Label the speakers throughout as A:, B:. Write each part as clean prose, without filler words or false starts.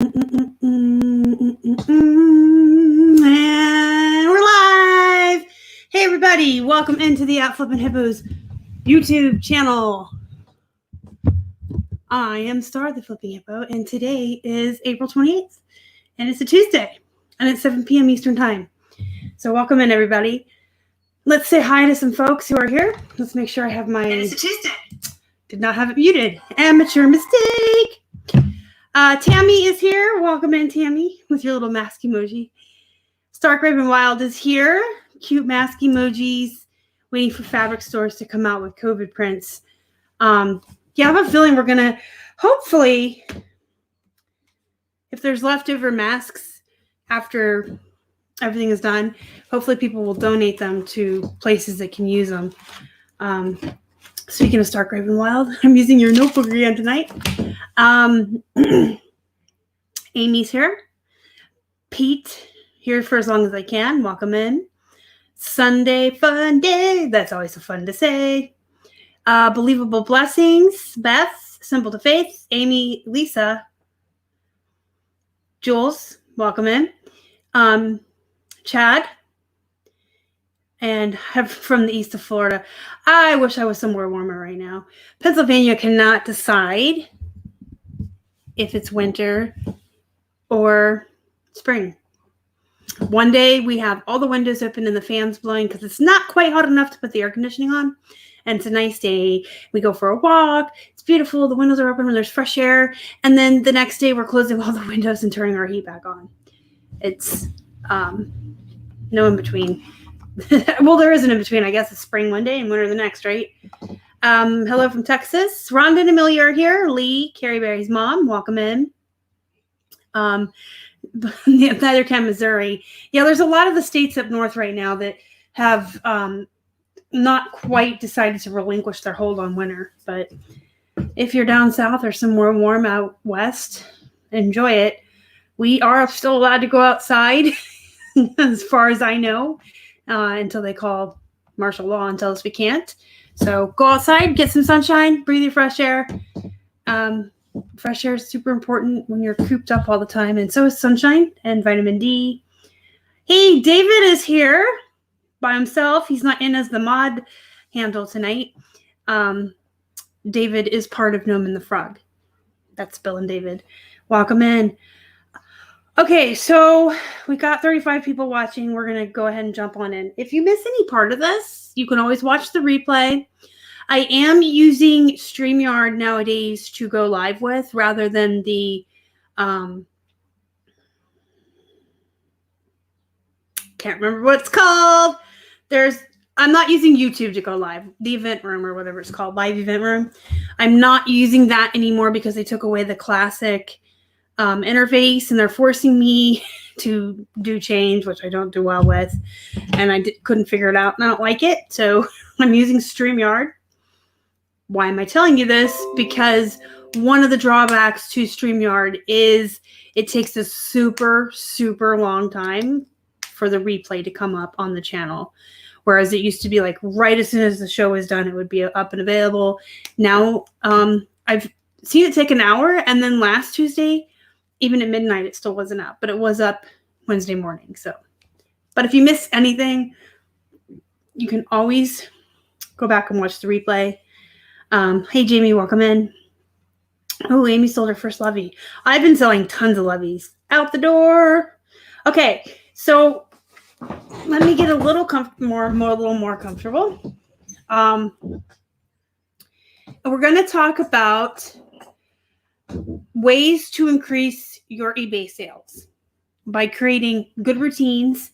A: And we're live. Hey everybody, welcome into the Flippin' Hippos YouTube channel. I am Star the Flipping Hippo, and today is April 28th, and it's a Tuesday, and it's 7 p.m. Eastern Time. So welcome in everybody. Let's say hi to some folks who are here. Let's make sure I have my... And it's a Tuesday. Did not have it muted. Amateur mistake. Tammy is here. Welcome in, Tammy, with your little mask emoji. Stark Raven Wild is here. Cute mask emojis. Waiting for fabric stores to come out with COVID prints. Yeah, I have a feeling we're going to, hopefully, if there's leftover masks after everything is done, hopefully people will donate them to places that can use them. Speaking of Stark Raven Wild, I'm using your notebook again tonight. Amy's here. Pete, here for as long as I can. Welcome in. Sunday fun day. That's always so fun to say. Believable Blessings. Beth, Simple to Faith. Amy, Lisa. Jules, welcome in. Chad. And from the east of Florida. I wish I was somewhere warmer right now. Pennsylvania cannot decide if it's winter or spring. One day we have all the windows open and the fans blowing because it's not quite hot enough to put the air conditioning on. And it's a nice day. We go for a walk. It's beautiful. The windows are open when there's fresh air. And then the next day we're closing all the windows and turning our heat back on. It's no in between. Well, there is an in between. I guess it's spring one day and winter the next, right? Hello from Texas. Rhonda and Amelia are here. Lee, Carrie Berry's mom, welcome in. Neither can Missouri. Yeah, there's a lot of the states up north right now that have not quite decided to relinquish their hold on winter. But if you're down south or somewhere warm out west, enjoy it. We are still allowed to go outside, as far as I know. Until they call martial law and tell us we can't. So go outside, get some sunshine, breathe your fresh air. Fresh air is super important when you're cooped up all the time. And so is sunshine and vitamin D. Hey, David is here by himself. He's not in as the mod handle tonight. David is part of Gnome and the Frog. That's Bill and David. Welcome in. Okay, so we got 35 people watching. We're going to go ahead and jump on in. If you miss any part of this, you can always watch the replay. I am using StreamYard nowadays to go live with rather than the, can't remember what it's called. I'm not using YouTube to go live. The event room or whatever it's called, live event room. I'm not using that anymore because they took away the classic interface and they're forcing me to do change, which I don't do well with, and I couldn't figure it out and I don't like it, so I'm using StreamYard. Why am I telling you this? Because one of the drawbacks to StreamYard is it takes a super long time for the replay to come up on the channel, whereas it used to be like right as soon as the show was done it would be up and available. Now I've seen it take an hour, and then last Tuesday even at midnight, it still wasn't up, but it was up Wednesday morning. So, but if you miss anything, you can always go back and watch the replay. Hey, Jamie, welcome in. Oh, Amy sold her first lovey. I've been selling tons of loveys out the door. Okay, so let me get a little more comfortable. We're going to talk about ways to increase your eBay sales by creating good routines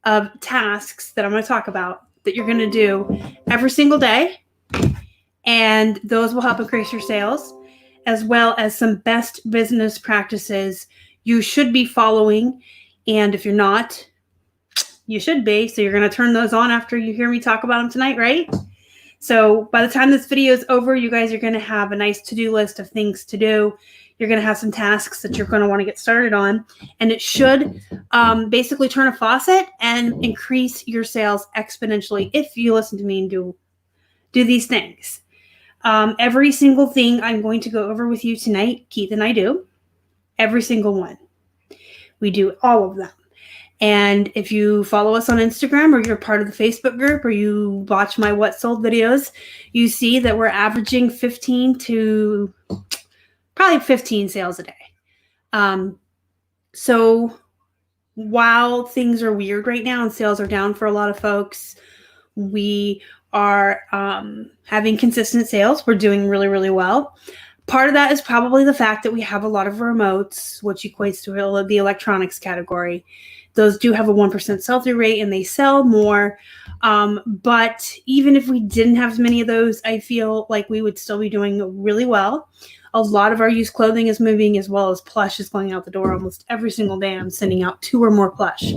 A: of tasks that I'm going to talk about that you're going to do every single day. And those will help increase your sales, as well as some best business practices you should be following. And if you're not, you should be. So you're going to turn those on after you hear me talk about them tonight, right? So by the time this video is over, you guys are going to have a nice to-do list of things to do. You're going to have some tasks that you're going to want to get started on. And it should basically turn a faucet and increase your sales exponentially if you listen to me and do these things. Every single thing I'm going to go over with you tonight, Keith and I do. Every single one. We do all of them. And if you follow us on Instagram or you're part of the Facebook group or you watch my What Sold videos, you see that we're averaging 15 to probably 15 sales a day. So while things are weird right now and sales are down for a lot of folks, we are having consistent sales. We're doing really, really well. Part of that is probably the fact that we have a lot of remotes, which equates to the electronics category. Those do have a 1% sell-through rate and they sell more. But even if we didn't have as many of those, I feel like we would still be doing really well. A lot of our used clothing is moving, as well as Plush is going out the door almost every single day. I'm sending out 2 or more Plush.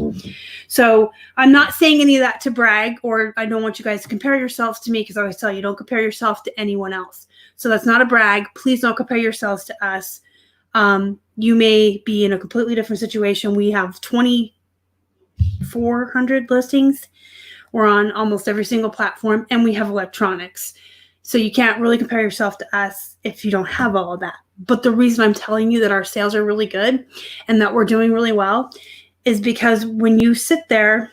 A: So I'm not saying any of that to brag, or I don't want you guys to compare yourselves to me, because I always tell you, don't compare yourself to anyone else. So that's not a brag. Please don't compare yourselves to us. You may be in a completely different situation. We have 2,400 listings. We're on almost every single platform, and we have electronics. So you can't really compare yourself to us if you don't have all of that. But the reason I'm telling you that our sales are really good and that we're doing really well is because when you sit there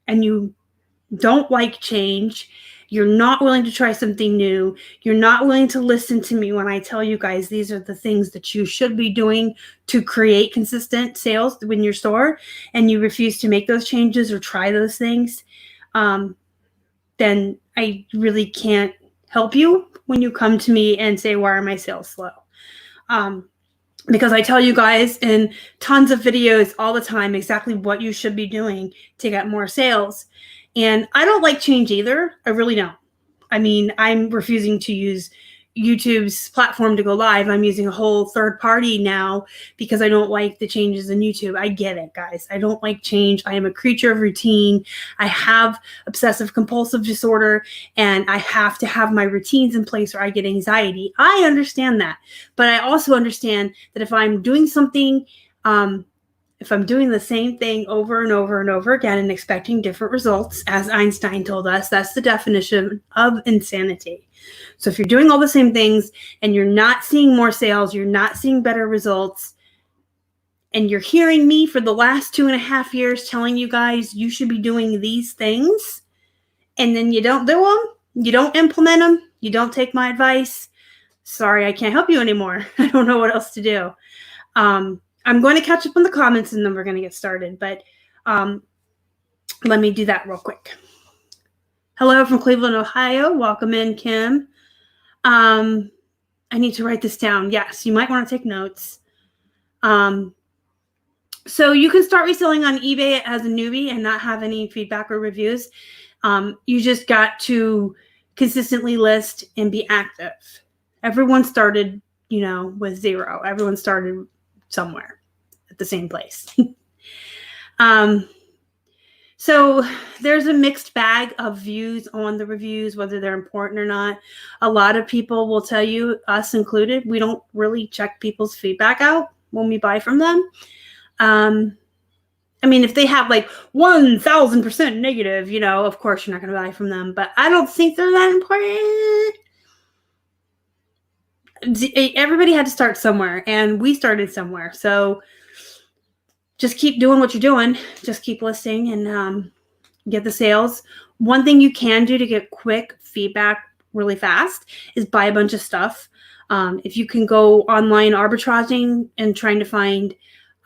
A: and you don't like change, you're not willing to try something new, you're not willing to listen to me when I tell you guys these are the things that you should be doing to create consistent sales in your store, and you refuse to make those changes or try those things, then I really can't help you when you come to me and say, why are my sales slow? Because I tell you guys in tons of videos all the time exactly what you should be doing to get more sales. And I don't like change either. I really don't. I mean, I'm refusing to use YouTube's platform to go live. I'm using a whole third party now because I don't like the changes in YouTube. I get it, guys. I don't like change. I am a creature of routine. I have obsessive compulsive disorder, and I have to have my routines in place or I get anxiety. I understand that. But I also understand that if I'm doing something, if I'm doing the same thing over and over and over again and expecting different results, as Einstein told us, that's the definition of insanity. So if you're doing all the same things and you're not seeing more sales, you're not seeing better results, and you're hearing me for the last 2.5 years telling you guys you should be doing these things, and then you don't do them, you don't implement them, you don't take my advice, sorry, I can't help you anymore. I don't know what else to do. I'm going to catch up on the comments and then we're going to get started, but let me do that real quick. Hello from Cleveland, Ohio. Welcome in, Kim. I need to write this down. Yes, you might want to take notes. So you can start reselling on eBay as a newbie and not have any feedback or reviews. You just got to consistently list and be active. Everyone started, with 0. Everyone started somewhere at the same place. So there's a mixed bag of views on the reviews, whether they're important or not. A lot of people will tell you, us included, we don't really check people's feedback out when we buy from them. I mean, if they have like 1,000% negative, of course you're not going to buy from them, but I don't think they're that important. Everybody had to start somewhere, and we started somewhere. So just keep doing what you're doing. Just keep listing and get the sales. One thing you can do to get quick feedback really fast is buy a bunch of stuff. If you can go online arbitraging and trying to find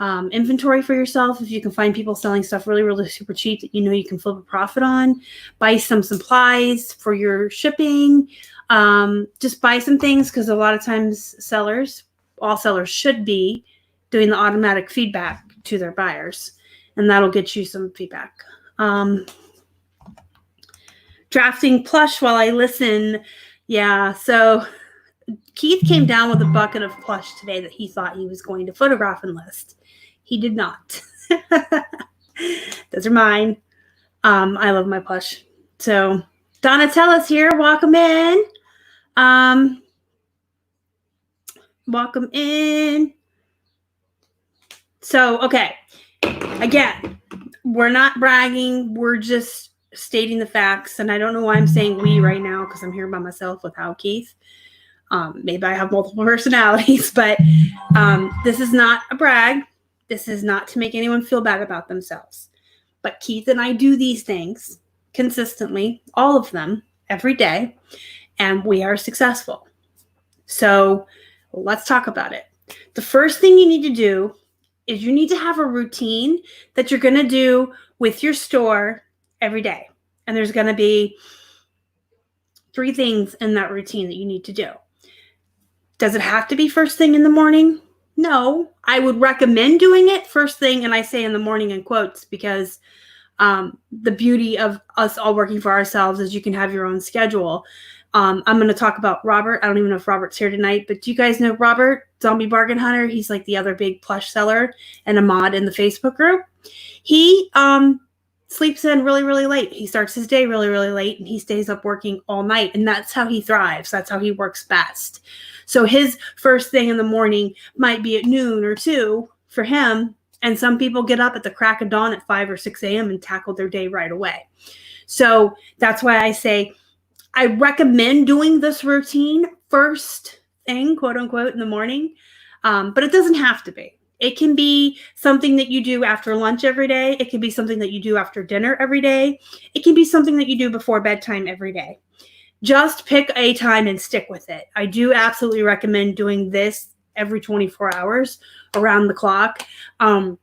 A: inventory for yourself, if you can find people selling stuff really, really super cheap that you can flip a profit on, buy some supplies for your shipping. Just buy some things, because a lot of times all sellers should be doing the automatic feedback to their buyers, and that'll get you some feedback. Drafting Plush while I listen. Yeah, so Keith came down with a bucket of Plush today that he thought he was going to photograph and list. He did not. Those are mine. I love my Plush. So Donatella's here. Welcome in. Welcome in. So, okay. Again, we're not bragging. We're just stating the facts. And I don't know why I'm saying we right now, because I'm here by myself without Keith. Maybe I have multiple personalities, but this is not a brag. This is not to make anyone feel bad about themselves. But Keith and I do these things consistently, all of them, every day, and we are successful. So let's talk about it. The first thing you need to do is you need to have a routine that you're going to do with your store every day. And there's going to be 3 things in that routine that you need to do. Does it have to be first thing in the morning? No, I would recommend doing it first thing, and I say in the morning in quotes because the beauty of us all working for ourselves is you can have your own schedule. I'm going to talk about Robert. I don't even know if Robert's here tonight, but do you guys know Robert, Zombie Bargain Hunter? He's like the other big plush seller and a mod in the Facebook group. He sleeps in really, really late. He starts his day really, really late, and he stays up working all night, and that's how he thrives. That's how he works best. So his first thing in the morning might be at noon or 2 for him, and some people get up at the crack of dawn at 5 or 6 a.m. and tackle their day right away. So that's why I say I recommend doing this routine first thing, quote unquote, in the morning, but it doesn't have to be. It can be something that you do after lunch every day. It can be something that you do after dinner every day. It can be something that you do before bedtime every day. Just pick a time and stick with it. I do absolutely recommend doing this every 24 hours around the clock. So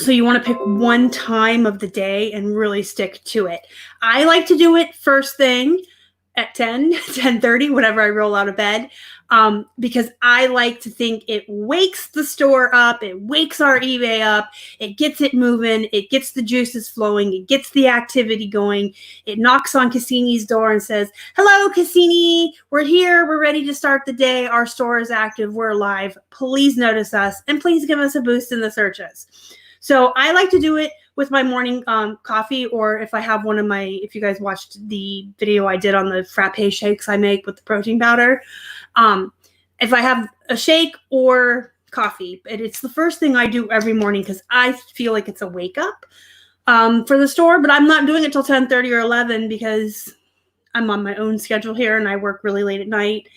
A: you want to pick one time of the day and really stick to it. I like to do it first thing at 10:30, whenever I roll out of bed, because I like to think it wakes the store up, it wakes our eBay up, it gets it moving, it gets the juices flowing, it gets the activity going, it knocks on Cassini's door and says, "Hello, Cassini, we're here, we're ready to start the day, our store is active, we're live, please notice us, and please give us a boost in the searches." So I like to do it with my morning coffee, or if I have one of my, if you guys watched the video I did on the frappe shakes I make with the protein powder, if I have a shake or coffee, it's the first thing I do every morning because I feel like it's a wake up for the store, but I'm not doing it till 10:30 or 11 because I'm on my own schedule here and I work really late at night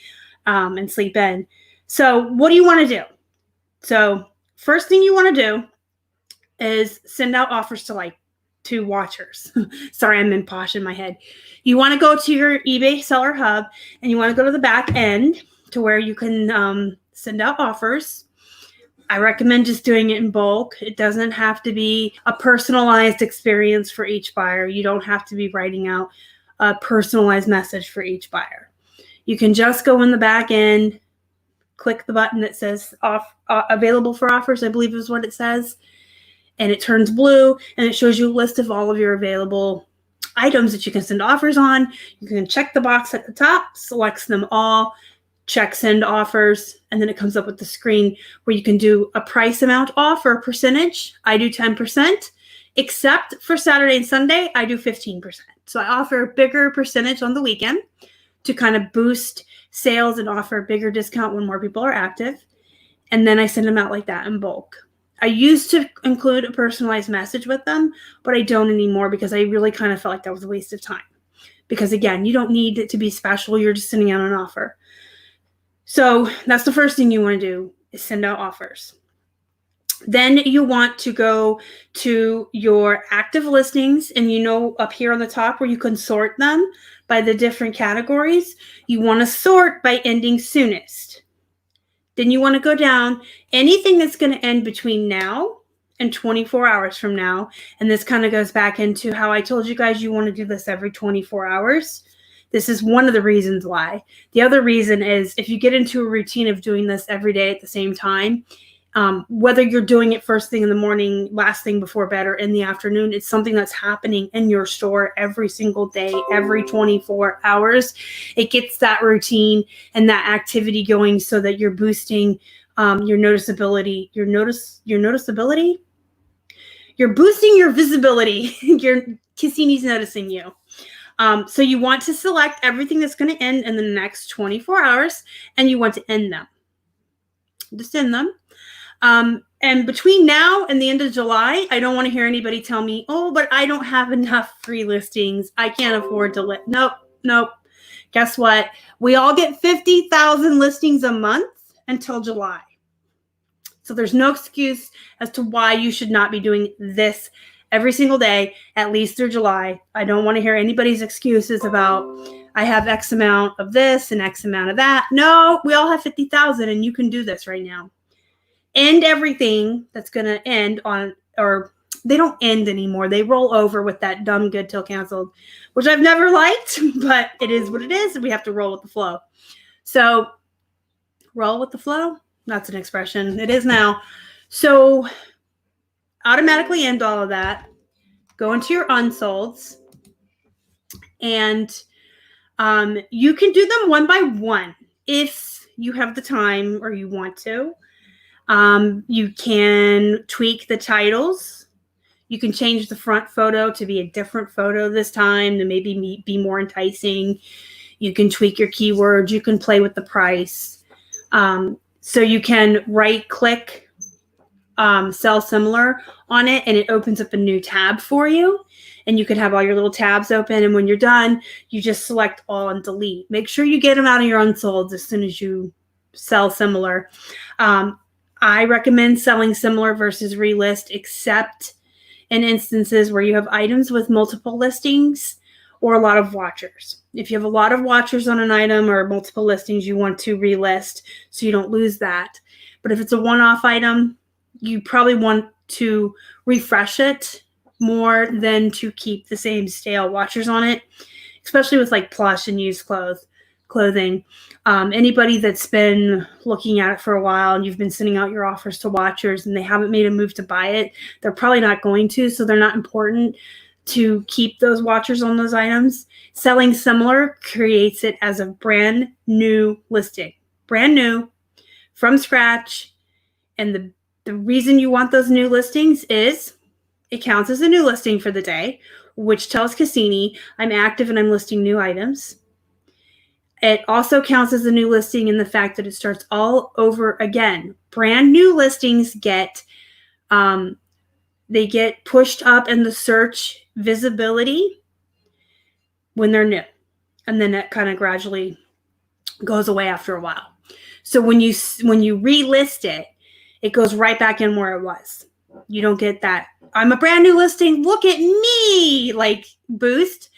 A: and sleep in. So what do you want to do? So first thing you want to do is send out offers to watchers. Sorry, I'm in Posh in my head. You want to go to your eBay seller hub and you want to go to the back end to where you can send out offers. I recommend just doing it in bulk. It doesn't have to be a personalized experience for each buyer. You don't have to be writing out a personalized message for each buyer. You can just go in the back end, click the button that says available for offers, I believe is what it says. And it turns blue and it shows you a list of all of your available items that you can send offers on. You can check the box at the top, selects them all, check send offers, and then it comes up with the screen where you can do a price amount off or a percentage. I do 10%, except for Saturday and Sunday, I do 15%. So I offer a bigger percentage on the weekend to kind of boost sales and offer a bigger discount when more people are active. And then I send them out like that in bulk. I used to include a personalized message with them, but I don't anymore because I really kind of felt like that was a waste of time. Because again, you don't need it to be special. You're just sending out an offer. So that's the first thing you want to do is send out offers. Then you want to go to your active listings, and you know up here on the top where you can sort them by the different categories. You want to sort by ending soonest. Then you want to go down anything that's going to end between now and 24 hours from now. And this kind of goes back into how I told you guys you want to do this every 24 hours. This is one of the reasons why. The other reason is if you get into a routine of doing this every day at the same time, whether you're doing it first thing in the morning, last thing before bed, or in the afternoon, it's something that's happening in your store every single day, every 24 hours. It gets that routine and that activity going so that you're boosting your noticeability, noticeability. You're boosting your visibility. Your Cassini's noticing you. So you want to select everything that's going to end in the next 24 hours, and you want to end them. Just end them. And between now and the end of July, I don't want to hear anybody tell me, "Oh, but I don't have enough free listings. I can't afford to Nope. Guess what? We all get 50,000 listings a month until July. So there's no excuse as to why you should not be doing this every single day, at least through July. I don't want to hear anybody's excuses about I have X amount of this and X amount of that. No, we all have 50,000 and you can do this right now. End everything that's going to end on, or they don't end anymore. They roll over with that dumb good till canceled, which I've never liked, but it is what it is. And we have to roll with the flow. So roll with the flow. That's an expression. It is now. So automatically end all of that. Go into your unsolds. And you can do them one by one if you have the time or you want to. You can tweak the titles. You can change the front photo to be a different photo this time to maybe be more enticing. You can tweak your keywords. You can play with the price. So you can right-click Sell Similar on it, and it opens up a new tab for you. And you can have all your little tabs open. And when you're done, you just select all and delete. Make sure you get them out of your unsolds as soon as you sell similar. I recommend selling similar versus relist, except in instances where you have items with multiple listings or a lot of watchers. If you have a lot of watchers on an item or multiple listings, you want to relist so you don't lose that. But if it's a one-off item, you probably want to refresh it more than to keep the same stale watchers on it, especially with like plush and used clothing. Anybody that's been looking at it for a while and you've been sending out your offers to watchers and they haven't made a move to buy it, they're probably not going to, so they're not important to keep those watchers on those items. Selling similar creates it as a brand new listing, brand new from scratch. And the reason you want those new listings is it counts as a new listing for the day, which tells Cassini I'm active and I'm listing new items. It also counts as a new listing in the fact that it starts all over again. Brand new listings get pushed up in the search visibility when they're new. And then it kind of gradually goes away after a while. So when you relist it, it goes right back in where it was. You don't get that I'm a brand new listing, look at me, like boost,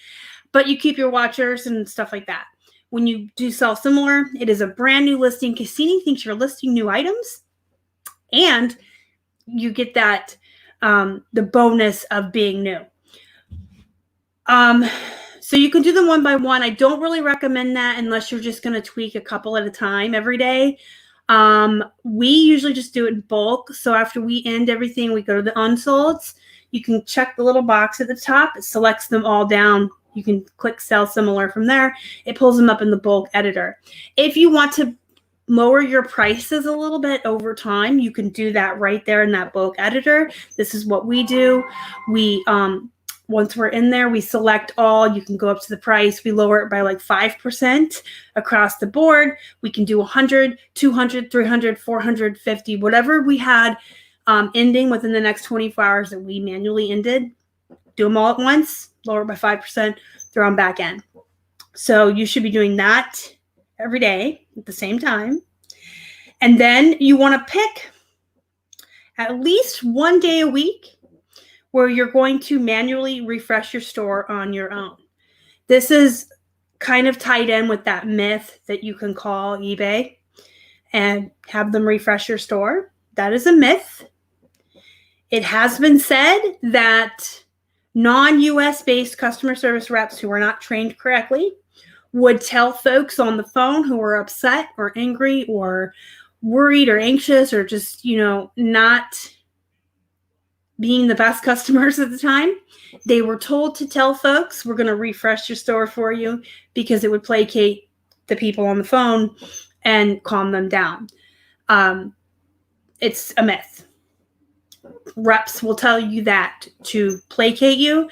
A: but you keep your watchers and stuff like that. When you do sell similar, it is a brand new listing. Cassini thinks you're listing new items, and you get that the bonus of being new. So you can do them one by one. I don't really recommend that unless you're just going to tweak a couple at a time every day. We usually just do it in bulk. So after we end everything, we go to the unsolds. You can check the little box at the top. It selects them all down. You can click Sell Similar from there. It pulls them up in the bulk editor. If you want to lower your prices a little bit over time, you can do that right there in that bulk editor. This is what we do. We once we're in there, we select all. You can go up to the price. We lower it by like 5% across the board. We can do 100, 200, 300, 450, whatever we had ending within the next 24 hours that we manually ended. Do them all at once, lower it by 5%, throw them back in. So you should be doing that every day at the same time. And then you want to pick at least one day a week where you're going to manually refresh your store on your own. This is kind of tied in with that myth that you can call eBay and have them refresh your store. That is a myth. It has been said that non-US based customer service reps who are not trained correctly would tell folks on the phone who are upset or angry or worried or anxious or just, not being the best customers at the time. They were told to tell folks, we're going to refresh your store for you, because it would placate the people on the phone and calm them down. It's a myth. Reps will tell you that to placate you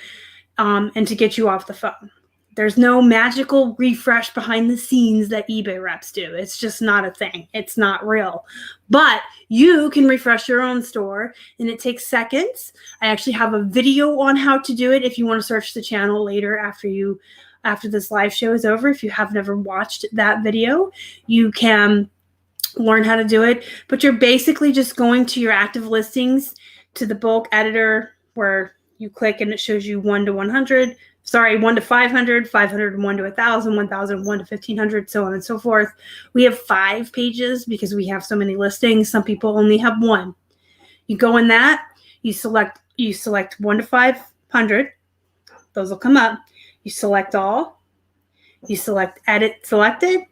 A: and to get you off the phone. There's no magical refresh behind the scenes that eBay reps do. It's just not a thing. It's not real. But you can refresh your own store, and it takes seconds. I actually have a video on how to do it if you want to search the channel later after you after this live show is over. If you have never watched that video, you can learn how to do it. But you're basically just going to your active listings, to the bulk editor, where you click and it shows you 1 to 100. Sorry, 1 to 500, 500, 1 to 1,000, 1,000, 1 to 1,500, so on and so forth. We have 5 pages because we have so many listings. Some people only have 1. You go in that, you select 1 to 500. Those will come up. You select all. You select edit selected,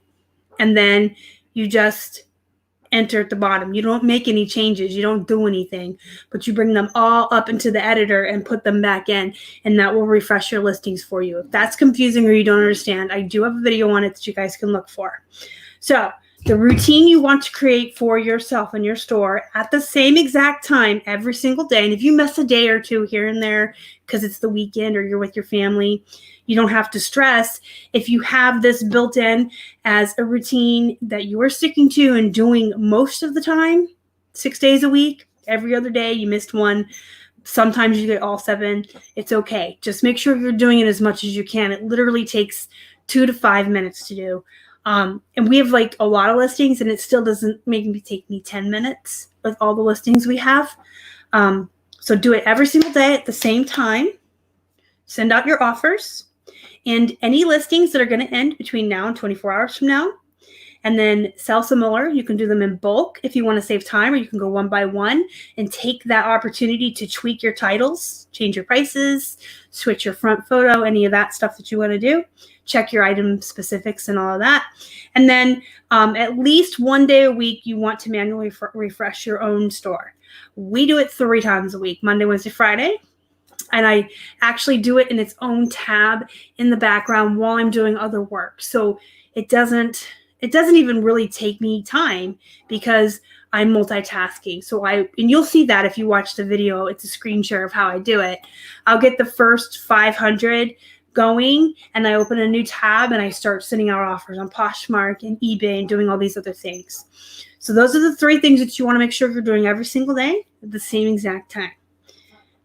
A: and then you just enter at the bottom. You don't make any changes. You don't do anything, but you bring them all up into the editor and put them back in, and that will refresh your listings for you. If that's confusing or you don't understand, I do have a video on it that you guys can look for. So the routine you want to create for yourself in your store at the same exact time every single day. And if you miss a day or two here and there because it's the weekend or you're with your family, you don't have to stress. If you have this built in as a routine that you are sticking to and doing most of the time, 6 days a week, every other day, you missed one, sometimes you get all 7, it's okay. Just make sure you're doing it as much as you can. It literally takes 2 to 5 minutes to do. And we have like a lot of listings, and it still doesn't take me 10 minutes with all the listings we have. So do it every single day at the same time. Send out your offers and any listings that are going to end between now and 24 hours from now. And then sell some more. You can do them in bulk if you want to save time, or you can go one by one and take that opportunity to tweak your titles, change your prices, switch your front photo, any of that stuff that you want to do. Check your item specifics and all of that. And then at least one day a week, you want to manually refresh your own store. We do it 3 times a week, Monday, Wednesday, Friday. And I actually do it in its own tab in the background while I'm doing other work. So it doesn't even really take me time because I'm multitasking. And you'll see that if you watch the video, it's a screen share of how I do it. I'll get the first 500 going, and I open a new tab and I start sending out offers on Poshmark and eBay and doing all these other things. So those are the 3 things that you want to make sure you're doing every single day at the same exact time.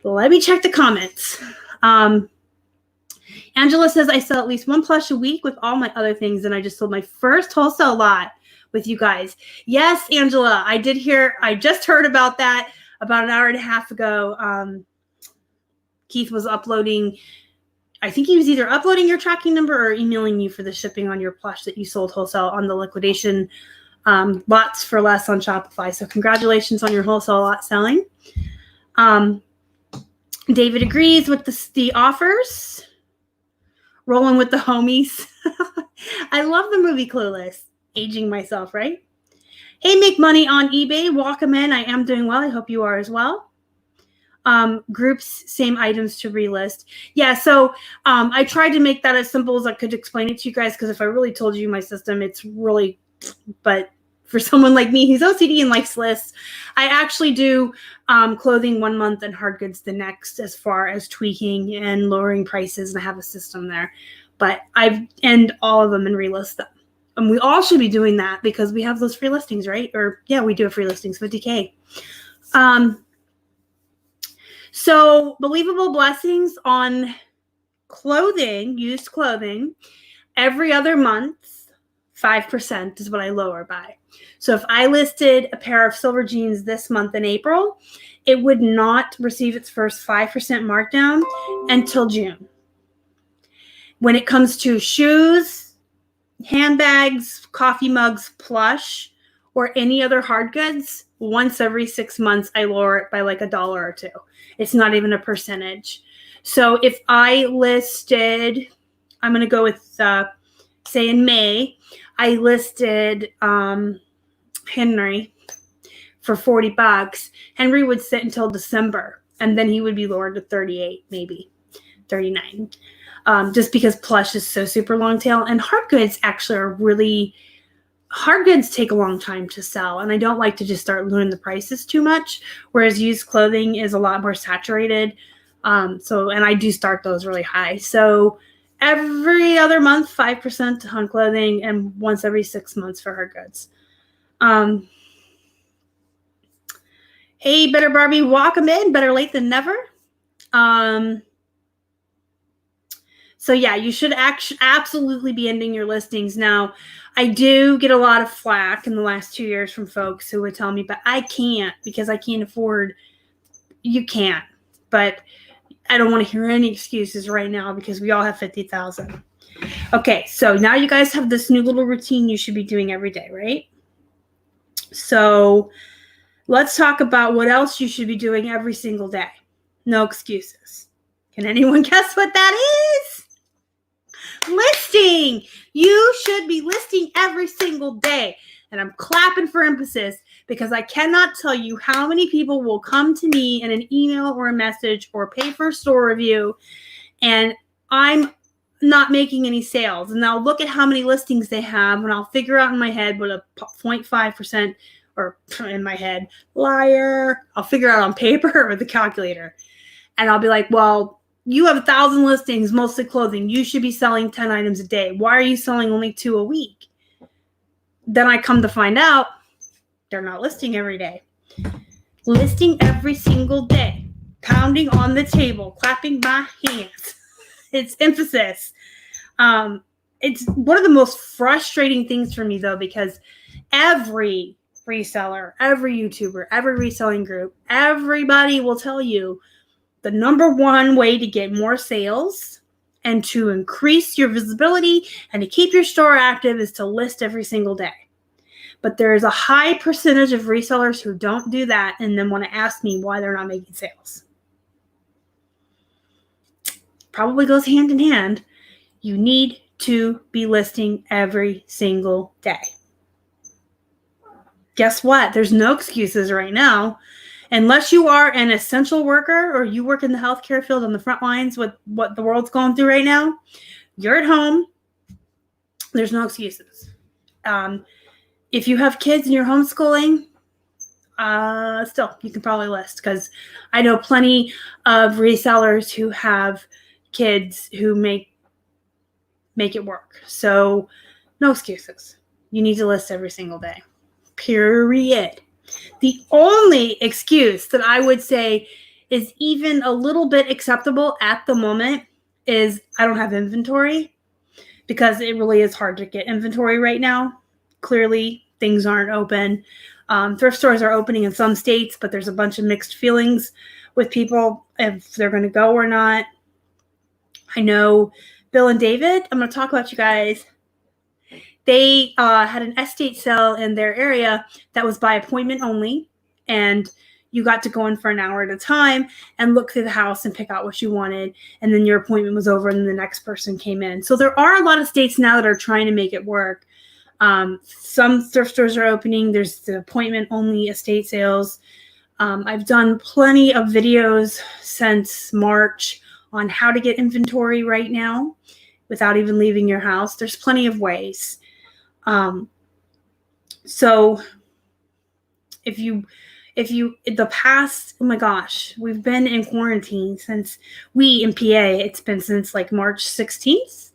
A: Let me check the comments. Angela says, I sell at least 1 plush a week with all my other things, and I just sold my first wholesale lot with you guys. Yes, Angela, I just heard about that about an hour and a half ago. Keith was uploading, I think he was either uploading your tracking number or emailing you for the shipping on your plush that you sold wholesale on the liquidation lots for less on Shopify. So congratulations on your wholesale lot selling. David agrees with the offers. Rolling with the homies. I love the movie Clueless. Aging myself, right? Hey, make money on eBay. Welcome in. I am doing well. I hope you are as well. Groups, same items to relist. Yeah, so I tried to make that as simple as I could explain it to you guys, because if I really told you my system, it's really, but for someone like me who's OCD and likes lists, I actually do clothing 1 month and hard goods the next, as far as tweaking and lowering prices, and I have a system there. But I end all of them and relist them. And we all should be doing that because we have those free listings, right? Or yeah, we do have free listings, 50K. So believable blessings on clothing, used clothing, every other month, 5% is what I lower by. So if I listed a pair of silver jeans this month in April, it would not receive its first 5% markdown until June. When it comes to shoes, handbags, coffee mugs, plush, or any other hard goods, once every 6 months, I lower it by like $1 or $2. It's not even a percentage. So if I listed, I'm going to go with, say in May, I listed Henry for $40. Henry would sit until December, and then he would be lowered to 38, maybe 39. Just because plush is so super long tail, and hard goods actually are really, hard goods take a long time to sell, and I don't like to just start lowering the prices too much, whereas used clothing is a lot more saturated. And I do start those really high. So every other month, 5% on clothing, and once every 6 months for hard goods. Hey, Better Barbie, welcome in. Better late than never. So yeah, you should absolutely be ending your listings. Now, I do get a lot of flack in the last 2 years from folks who would tell me, but I can't because I can't afford. You can't. But I don't want to hear any excuses right now because we all have 50,000. Okay, so now you guys have this new little routine you should be doing every day, right? So let's talk about what else you should be doing every single day. No excuses. Can anyone guess what that is? Listing. You should be listing every single day. And I'm clapping for emphasis because I cannot tell you how many people will come to me in an email or a message or pay for a store review and I'm not making any sales. And I'll look at how many listings they have and I'll figure out in my head what a 0.5% or in my head, liar. I'll figure out on paper or the calculator. And I'll be like, well, you have 1,000 listings, mostly clothing. You should be selling 10 items a day. Why are you selling only 2 a week? Then I come to find out they're not listing every day. Listing every single day. Pounding on the table. Clapping my hands. It's emphasis. It's one of the most frustrating things for me, though, because every reseller, every YouTuber, every reselling group, everybody will tell you the number one way to get more sales and to increase your visibility and to keep your store active is to list every single day. But there is a high percentage of resellers who don't do that and then want to ask me why they're not making sales. Probably goes hand in hand. You need to be listing every single day. Guess what? There's no excuses right now. Unless you are an essential worker or you work in the healthcare field on the front lines with what the world's going through right now, you're at home. There's no excuses. If you have kids and you're homeschooling, still, you can probably list because I know plenty of resellers who have kids who make it work. So no excuses. You need to list every single day. Period. The only excuse that I would say is even a little bit acceptable at the moment is I don't have inventory because it really is hard to get inventory right now. Clearly, things aren't open. Thrift stores are opening in some states, but there's a bunch of mixed feelings with people if they're going to go or not. I know Bill and David, I'm going to talk about you guys. They had an estate sale in their area that was by appointment only, and you got to go in for an hour at a time and look through the house and pick out what you wanted, and then your appointment was over and then the next person came in. So there are a lot of states now that are trying to make it work. Some thrift stores are opening. There's the appointment-only estate sales. I've done plenty of videos since March on how to get inventory right now without even leaving your house. There's plenty of ways. So if you the past, oh my gosh, we've been in quarantine since we in PA, it's been since like March 16th.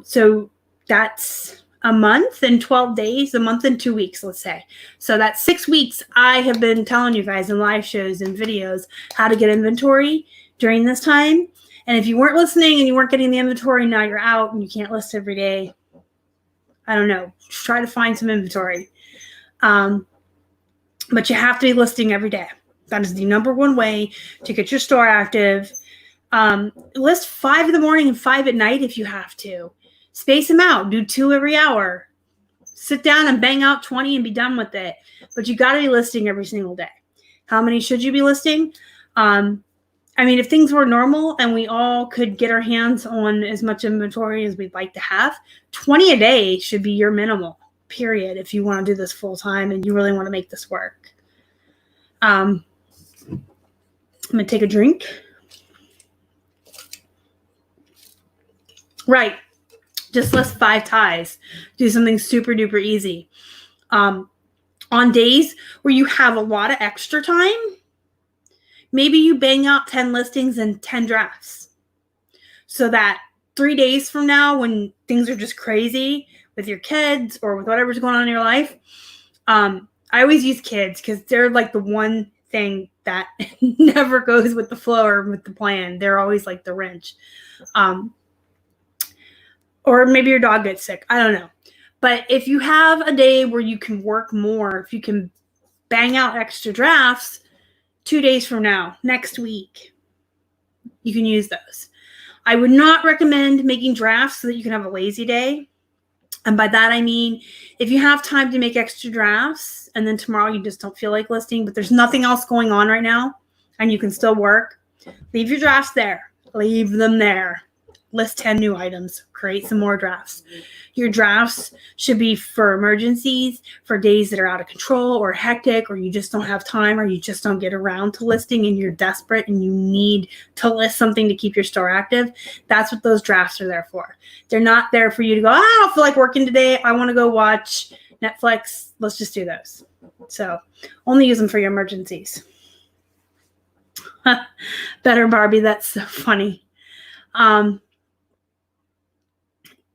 A: So that's a month and 12 days, a month and 2 weeks, let's say. So that's 6 weeks. I have been telling you guys in live shows and videos how to get inventory during this time. And if you weren't listening and you weren't getting the inventory, now you're out and you can't list every day. I don't know. Try to find some inventory. But you have to be listing every day. That is the number one way to get your store active. List 5 in the morning and 5 at night if you have to. Space them out. Do 2 every hour. Sit down and bang out 20 and be done with it. But you got to be listing every single day. How many should you be listing? I mean, if things were normal and we all could get our hands on as much inventory as we'd like to have, 20 a day should be your minimal, period, if you want to do this full time and you really want to make this work. I'm going to take a drink. Right. Just list 5 ties. Do something super duper easy. On days where you have a lot of extra time, maybe you bang out 10 listings and 10 drafts so that 3 days from now when things are just crazy with your kids or with whatever's going on in your life, I always use kids because they're like the one thing that never goes with the flow or with the plan. They're always like the wrench. or maybe your dog gets sick. I don't know. But if you have a day where you can work more, if you can bang out extra drafts 2 days from now, next week, you can use those. I would not recommend making drafts so that you can have a lazy day. And by that, I mean, if you have time to make extra drafts and then tomorrow you just don't feel like listing, but there's nothing else going on right now and you can still work, leave your drafts there. Leave them there. List 10 new items. Create some more drafts. Your drafts should be for emergencies, for days that are out of control or hectic, or you just don't have time, or you just don't get around to listing and you're desperate and you need to list something to keep your store active. That's what those drafts are there for. They're not there for you to go, I don't feel like working today. I want to go watch Netflix. Let's just do those. So only use them for your emergencies. Better Barbie. That's so funny.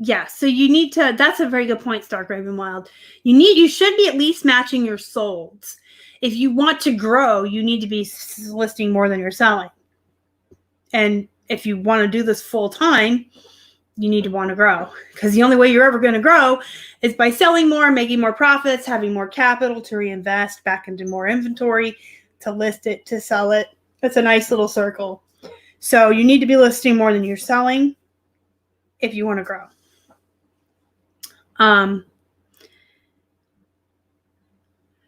A: Yeah, so you need to, that's a very good point, Stark Raven Wild. You should be at least matching your solds. If you want to grow, you need to be listing more than you're selling. And if you want to do this full time, you need to want to grow, because the only way you're ever going to grow is by selling more, making more profits, having more capital to reinvest back into more inventory, to list it, to sell it. It's a nice little circle. So you need to be listing more than you're selling if you want to grow.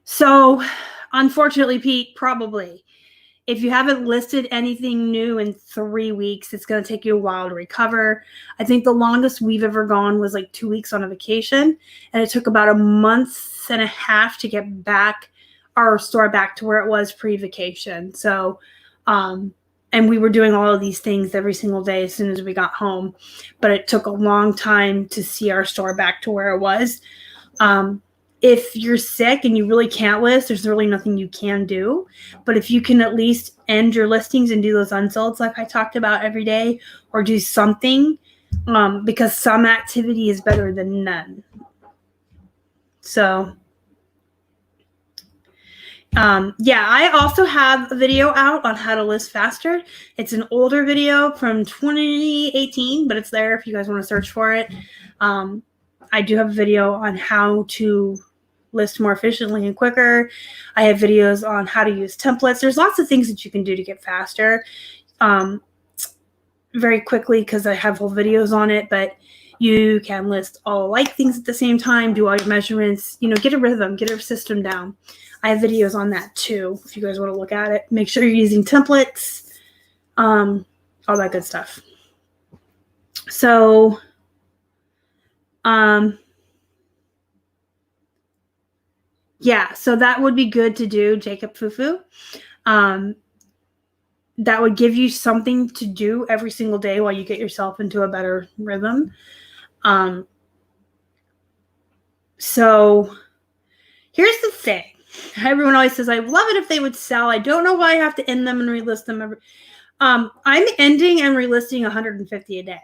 A: So unfortunately, Pete, probably if you haven't listed anything new in 3 weeks, it's going to take you a while to recover. I think the longest we've ever gone was like 2 weeks on a vacation, and it took about a month and a half to get back our store back to where it was pre-vacation. So, and we were doing all of these things every single day as soon as we got home, but it took a long time to see our store back to where it was. If you're sick and you really can't list, there's really nothing you can do. But if you can at least end your listings and do those unsolds like I talked about every day, or do something, because some activity is better than none. So, yeah, I also have a video out on how to list faster. It's an older video from 2018, but it's there if you guys want to search for it. I do have a video on how to list more efficiently and quicker. I have videos on how to use templates. There's lots of things that you can do to get faster very quickly, because I have whole videos on it, but you can list all like things at the same time, do all your measurements, get a rhythm, get a system down. I have videos on that too, if you guys want to look at it. Make sure you're using templates, all that good stuff. So, yeah, so that would be good to do, Jacob Fufu. That would give you something to do every single day while you get yourself into a better rhythm. So here's the thing. Everyone always says, I love it if they would sell. I don't know why I have to end them and relist them. I'm ending and relisting 150 a day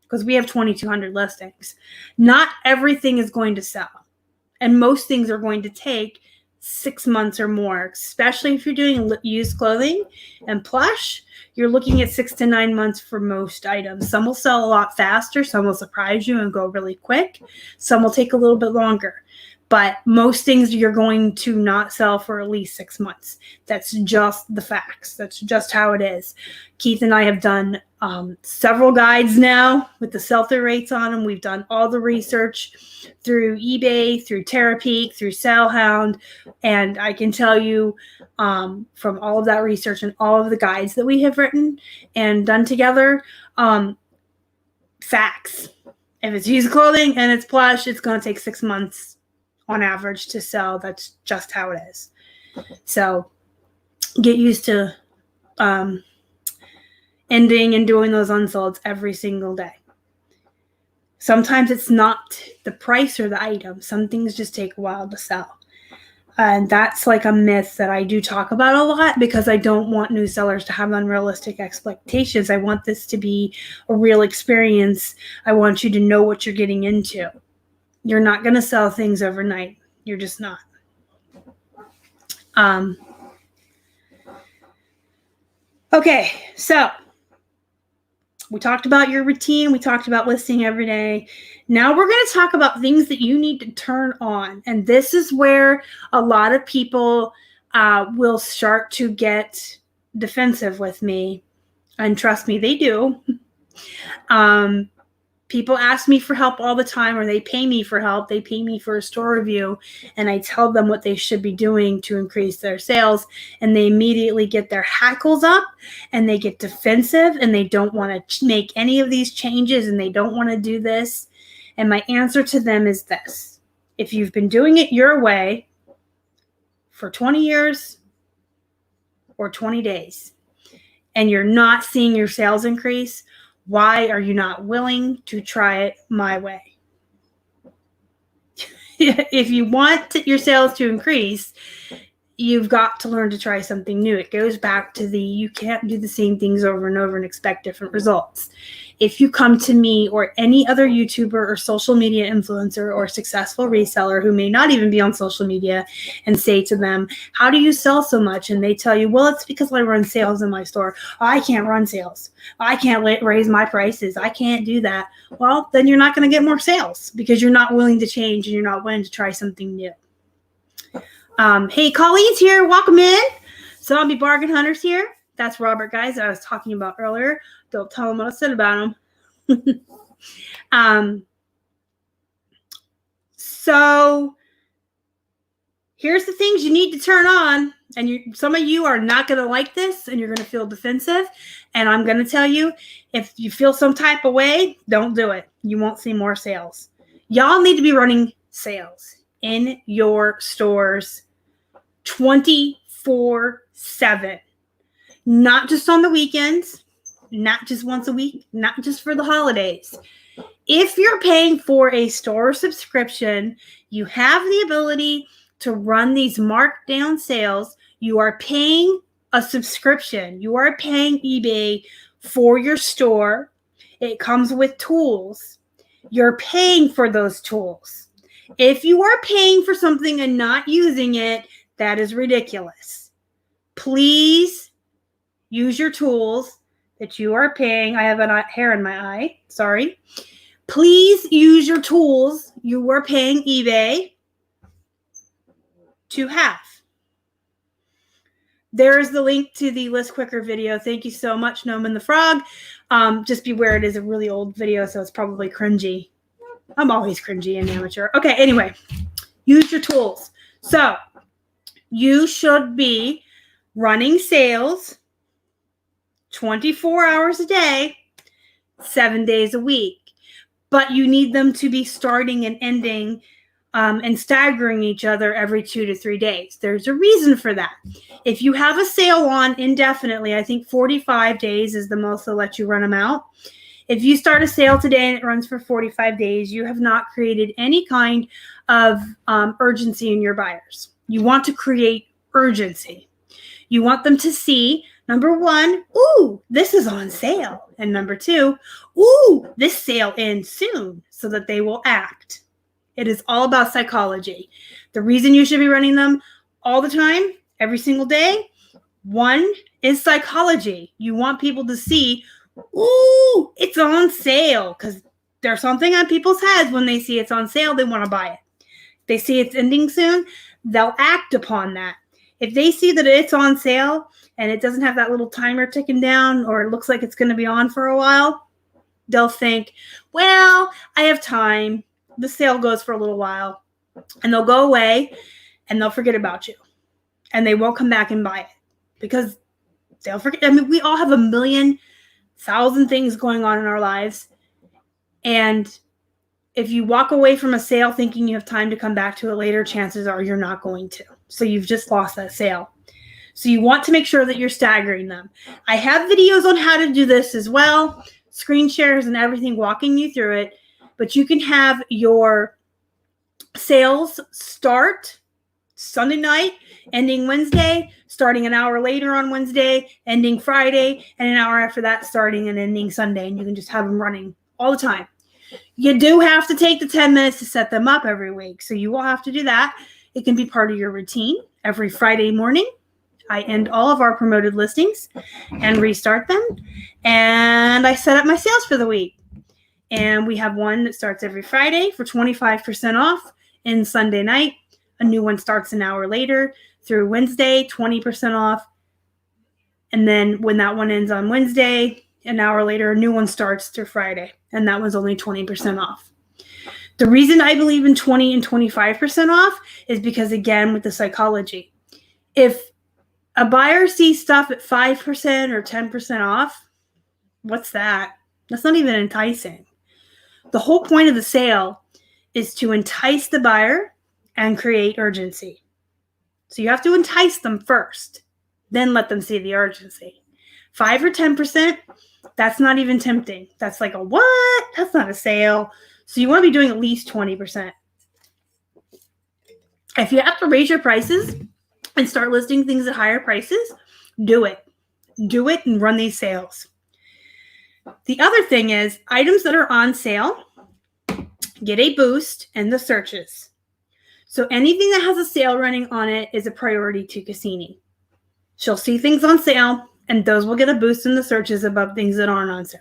A: because we have 2,200 listings. Not everything is going to sell. And most things are going to take 6 months or more, especially if you're doing used clothing and plush. You're looking at 6 to 9 months for most items. Some will sell a lot faster. Some will surprise you and go really quick. Some will take a little bit longer. But most things you're going to not sell for at least 6 months. That's just the facts. That's just how it is. Keith and I have done several guides now with the sell-through rates on them. We've done all the research through eBay, through Terapeak, through SaleHound. And I can tell you from all of that research and all of the guides that we have written and done together, facts. If it's used clothing and it's plush, it's going to take 6 months on average to sell. That's just how it is. So get used to ending and doing those unsolds every single day. Sometimes it's not the price or the item. Some things just take a while to sell. And that's like a myth that I do talk about a lot because I don't want new sellers to have unrealistic expectations. I want this to be a real experience. I want you to know what you're getting into. You're not going to sell things overnight. You're just not. Okay, so We talked about your routine. We talked about listing every day. Now we're going to talk about things that you need to turn on. And this is where a lot of people will start to get defensive with me. And trust me, they do. People ask me for help all the time, or they pay me for help. They pay me for a store review, and I tell them what they should be doing to increase their sales, and they immediately get their hackles up, and they get defensive, and they don't want to make any of these changes, and they don't want to do this. And my answer to them is this. If you've been doing it your way for 20 years or 20 days, and you're not seeing your sales increase, why are you not willing to try it my way? If you want your sales to increase, you've got to learn to try something new. It goes back to you can't do the same things over and over and expect different results. If you come to me or any other YouTuber or social media influencer or successful reseller who may not even be on social media and say to them, how do you sell so much? And they tell you, well, it's because I run sales in my store. Oh, I can't run sales. I can't raise my prices. I can't do that. Well, then you're not going to get more sales because you're not willing to change and you're not willing to try something new. Hey, Colleen's here. Welcome in. Zombie Bargain Hunters here. That's Robert, guys, that I was talking about earlier. Don't tell him what I said about him. So here's the things you need to turn on. And some of you are not going to like this, and you're going to feel defensive. And I'm going to tell you, if you feel some type of way, don't do it. You won't see more sales. Y'all need to be running sales in your stores 24/7. Not just on the weekends, not just once a week, not just for the holidays. If you're paying for a store subscription, you have the ability to run these markdown sales. You are paying a subscription. You are paying eBay for your store. It comes with tools. You're paying for those tools. If you are paying for something and not using it, that is ridiculous. Please use your tools that you are paying. I have a hair in my eye. Sorry. Please use your tools you are paying eBay to have. There is the link to the List Quicker video. Thank you so much, Noman the Frog. Just beware, it is a really old video, so it's probably cringy. I'm always cringy and amateur. Okay, anyway, use your tools. So you should be running sales 24 hours a day, 7 days a week. But you need them to be starting and ending and staggering each other every 2 to 3 days. There's a reason for that. If you have a sale on indefinitely, I think 45 days is the most they'll let you run them out. If you start a sale today and it runs for 45 days, you have not created any kind of urgency in your buyers. You want to create urgency. You want them to see, number one, ooh, this is on sale. And number two, ooh, this sale ends soon, so that they will act. It is all about psychology. The reason you should be running them all the time, every single day, one is psychology. You want people to see, ooh, it's on sale, because there's something on people's heads when they see it's on sale, they want to buy it. If they see it's ending soon, they'll act upon that. If they see that it's on sale and it doesn't have that little timer ticking down, or it looks like it's going to be on for a while, they'll think, well, I have time. The sale goes for a little while, and they'll go away and they'll forget about you, and they won't come back and buy it because they'll forget. I mean, we all have 1,000,000 things going on in our lives. And if you walk away from a sale thinking you have time to come back to it later, chances are you're not going to. So you've just lost that sale. So you want to make sure that you're staggering them. I have videos on how to do this as well, screen shares and everything, walking you through it. But you can have your sales start Sunday night, ending Wednesday, starting an hour later on Wednesday, ending Friday, and an hour after that starting and ending Sunday. And you can just have them running all the time. You do have to take the 10 minutes to set them up every week. So you will have to do that. It can be part of your routine every Friday morning. I end all of our promoted listings and restart them. And I set up my sales for the week. And we have one that starts every Friday for 25% off and Sunday night. A new one starts an hour later through Wednesday, 20% off. And then when that one ends on Wednesday, an hour later, a new one starts through Friday. And that one's only 20% off. The reason I believe in 20 and 25% off is because, again, with the psychology. If a buyer sees stuff at 5% or 10% off, what's that? That's not even enticing. The whole point of the sale is to entice the buyer and create urgency. So you have to entice them first, then let them see the urgency. 5 or 10%, that's not even tempting. That's like a what? That's not a sale. So you want to be doing at least 20%. If you have to raise your prices and start listing things at higher prices, do it. Do it and run these sales. The other thing is items that are on sale get a boost in the searches. So anything that has a sale running on it is a priority to Cassini. She'll see things on sale, and those will get a boost in the searches above things that aren't on sale.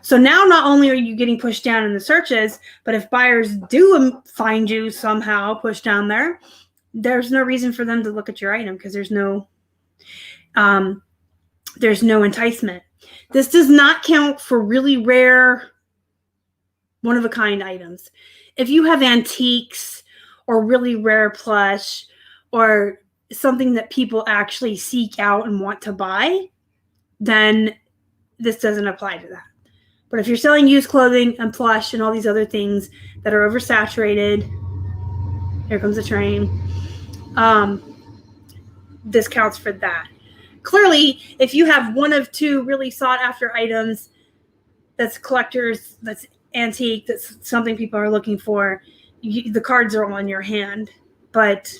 A: So now not only are you getting pushed down in the searches, but if buyers do find you somehow pushed down there, there's no reason for them to look at your item because there's no enticement. This does not count for really rare, one-of-a-kind items. If you have antiques or really rare plush or something that people actually seek out and want to buy, then this doesn't apply to that. But if you're selling used clothing and plush and all these other things that are oversaturated, here comes a train, this counts for that. Clearly, if you have one of two really sought after items that's collectors, that's antique, that's something people are looking for, the cards are all in your hand. But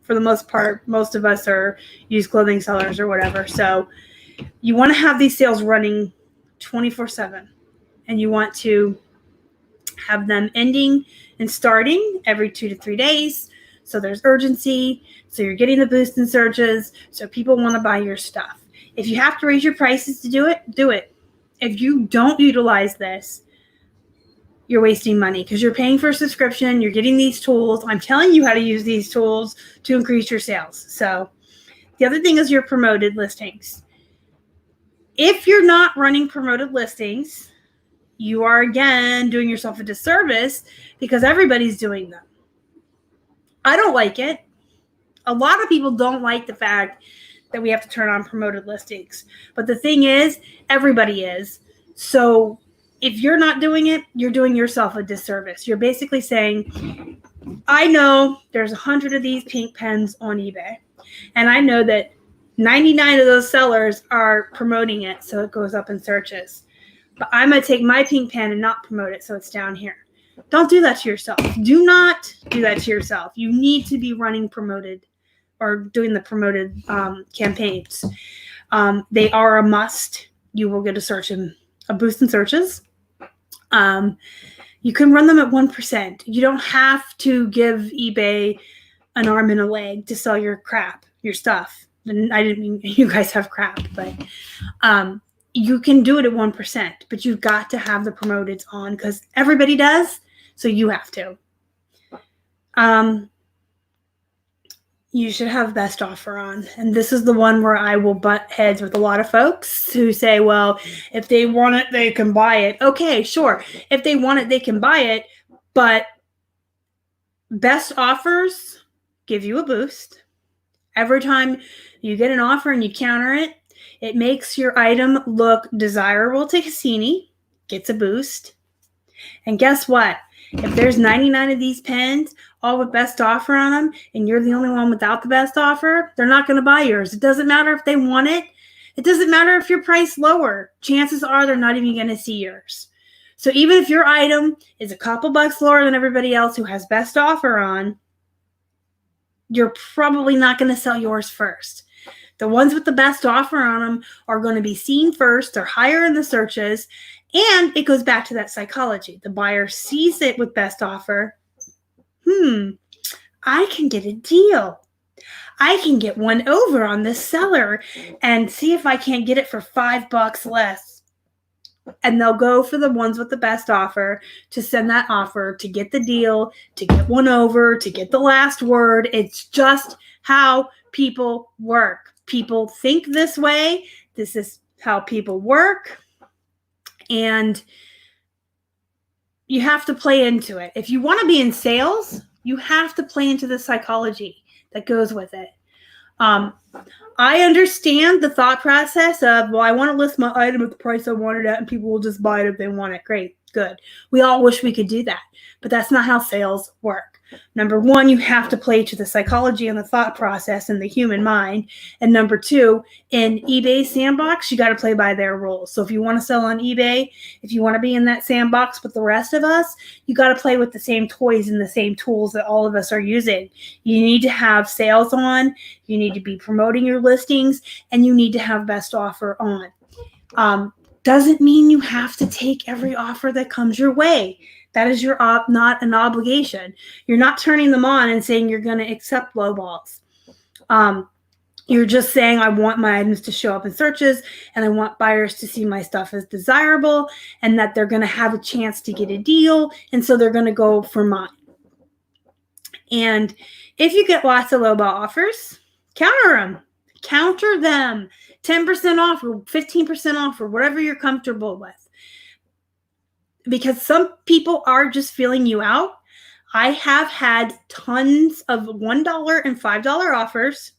A: for the most part, most of us are used clothing sellers or whatever. So you want to have these sales running 24/7, and you want to have them ending and starting every 2 to 3 days. So there's urgency. So you're getting the boost in searches. So people want to buy your stuff. If you have to raise your prices to do it, do it. If you don't utilize this, you're wasting money because you're paying for a subscription. You're getting these tools. I'm telling you how to use these tools to increase your sales. So the other thing is your promoted listings. If you're not running promoted listings, you are, again, doing yourself a disservice because everybody's doing them. I don't like it. A lot of people don't like the fact that we have to turn on promoted listings. But the thing is, everybody is. So if you're not doing it, you're doing yourself a disservice. You're basically saying, I know there's 100 of these pink pens on eBay. And I know that 99 of those sellers are promoting it, so it goes up in searches. But I'm going to take my pink pen and not promote it, so it's down here. Don't do that to yourself. Do not do that to yourself. You need to be running promoted or doing the promoted campaigns. They are a must. You will get a boost in searches. You can run them at 1%. You don't have to give eBay an arm and a leg to sell your crap, your stuff. And I didn't mean you guys have crap, but you can do it at 1%, but you've got to have the promoteds on because everybody does, so you have to. You should have best offer on. And this is the one where I will butt heads with a lot of folks who say, well, if they want it, they can buy it. Okay, sure. If they want it, they can buy it, but best offers give you a boost. Every time you get an offer and you counter it, it makes your item look desirable to Cassini, gets a boost. And guess what? If there's 99 of these pens, all with best offer on them, and you're the only one without the best offer, they're not going to buy yours. It doesn't matter if they want it. It doesn't matter if you're priced lower. Chances are they're not even going to see yours. So even if your item is a couple bucks lower than everybody else who has best offer on, you're probably not going to sell yours first. The ones with the best offer on them are going to be seen first. They're higher in the searches. And it goes back to that psychology. The buyer sees it with best offer. I can get a deal. I can get one over on this seller and see if I can't get it for $5 less. And they'll go for the ones with the best offer to send that offer, to get the deal, to get one over, to get the last word. It's just how people work. People think this way. This is how people work. And you have to play into it. If you want to be in sales, you have to play into the psychology that goes with it. I understand the thought process of, well, I want to list my item at the price I want it at, and people will just buy it if they want it. Great, good. We all wish we could do that, but that's not how sales work. Number one, you have to play to the psychology and the thought process and the human mind. And number two, in eBay sandbox, you got to play by their rules. So if you want to sell on eBay, if you want to be in that sandbox with the rest of us, you got to play with the same toys and the same tools that all of us are using. You need to have sales on, you need to be promoting your listings, and you need to have best offer on. Doesn't mean you have to take every offer that comes your way. That is not an obligation. You're not turning them on and saying you're going to accept lowballs. You're just saying, I want my items to show up in searches, and I want buyers to see my stuff as desirable, and that they're going to have a chance to get a deal, and so they're going to go for mine. And if you get lots of lowball offers, counter them. Counter them. 10% off or 15% off or whatever you're comfortable with. Because some people are just feeling you out. I have had tons of $1 and $5 offers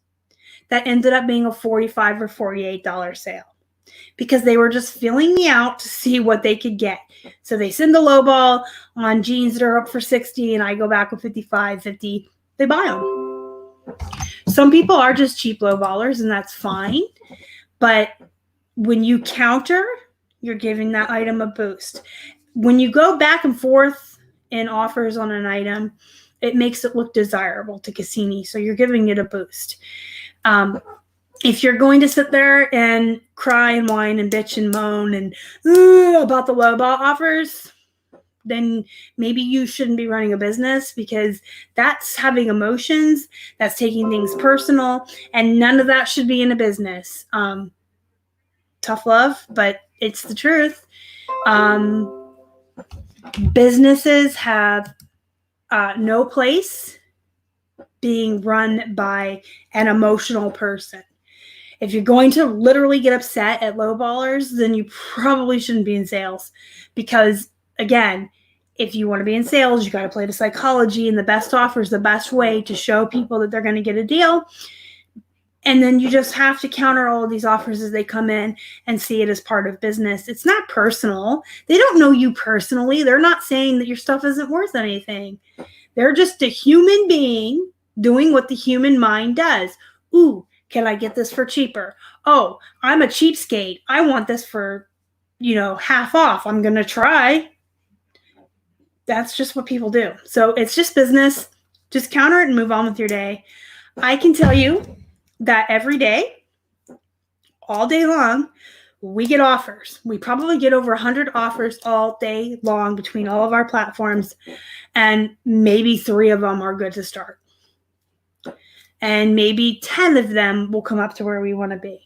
A: that ended up being a $45 or $48 sale because they were just feeling me out to see what they could get. So they send a lowball on jeans that are up for $60, and I go back with $55, $50. They buy them. Some people are just cheap lowballers, and that's fine. But when you counter, you're giving that item a boost. When you go back and forth in offers on an item, it makes it look desirable to Cassini. So you're giving it a boost. If you're going to sit there and cry and whine and bitch and moan and about the lowball offers, then maybe you shouldn't be running a business, because that's having emotions, that's taking things personal, and none of that should be in a business. Tough love, but it's the truth. Businesses have no place being run by an emotional person. If you're going to literally get upset at lowballers, then you probably shouldn't be in sales, because again, if you want to be in sales, you got to play the psychology, and the best offer is the best way to show people that they're going to get a deal. And then you just have to counter all of these offers as they come in and see it as part of business. It's not personal. They don't know you personally. They're not saying that your stuff isn't worth anything. They're just a human being doing what the human mind does. Ooh, can I get this for cheaper? Oh, I'm a cheapskate. I want this for, half off. I'm going to try. That's just what people do. So it's just business. Just counter it and move on with your day. I can tell you that every day, all day long, we get offers. We probably get over 100 offers all day long between all of our platforms, and maybe 3 of them are good to start. And maybe 10 of them will come up to where we want to be.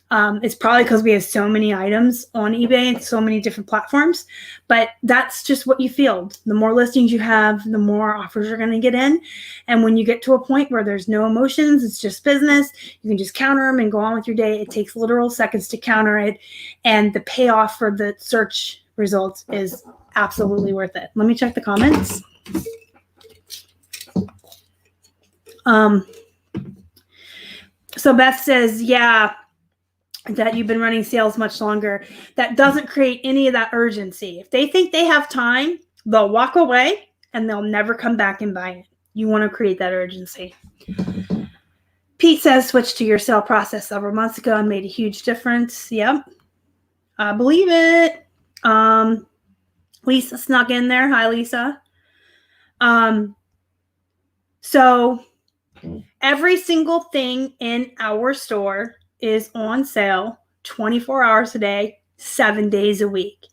A: It's probably because we have so many items on eBay and so many different platforms, but that's just what you field. The more listings you have, the more offers you're going to get in. And when you get to a point where there's no emotions, it's just business, you can just counter them and go on with your day. It takes literal seconds to counter it. And the payoff for the search results is absolutely worth it. Let me check the comments. So Beth says, yeah, that you've been running sales much longer. That doesn't create any of that urgency. If they think they have time, they'll walk away and they'll never come back and buy it. You want to create that urgency. Pete says, switched to your sale process several months ago and made a huge difference. Yep. I believe it. Lisa snuck in there. Hi, Lisa. So every single thing in our store is on sale 24 hours a day, 7 days a week.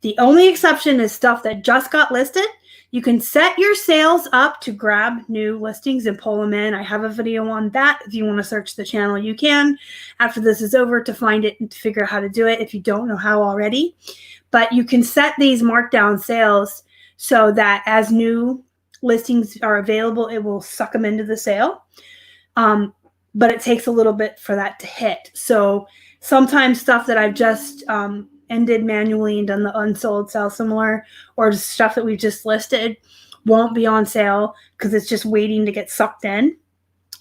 A: The only exception is stuff that just got listed, You can set your sales up to grab new listings and pull them in. I have a video on that. If you want to search the channel, you can. After this is over, to find it and to figure out how to do it if you don't know how already. But you can set these markdown sales so that as new listings are available, it will suck them into the sale. But it takes a little bit for that to hit. So sometimes stuff that I've just ended manually and done the unsold sell similar, or stuff that we've just listed, won't be on sale because it's just waiting to get sucked in.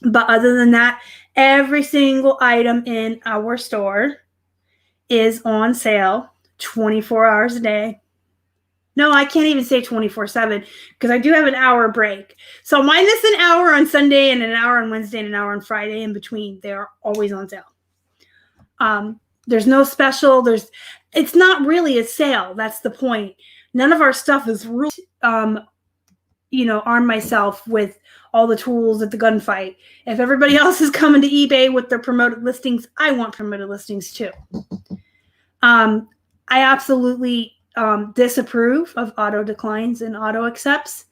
A: But other than that, every single item in our store is on sale 24 hours a day. No, I can't even say 24/7 because I do have an hour break. So minus an hour on Sunday and an hour on Wednesday and an hour on Friday in between, they are always on sale. There's no special. It's not really a sale. That's the point. None of our stuff is really, arm myself with all the tools at the gunfight. If everybody else is coming to eBay with their promoted listings, I want promoted listings too. I absolutely disapprove of auto declines and auto accepts.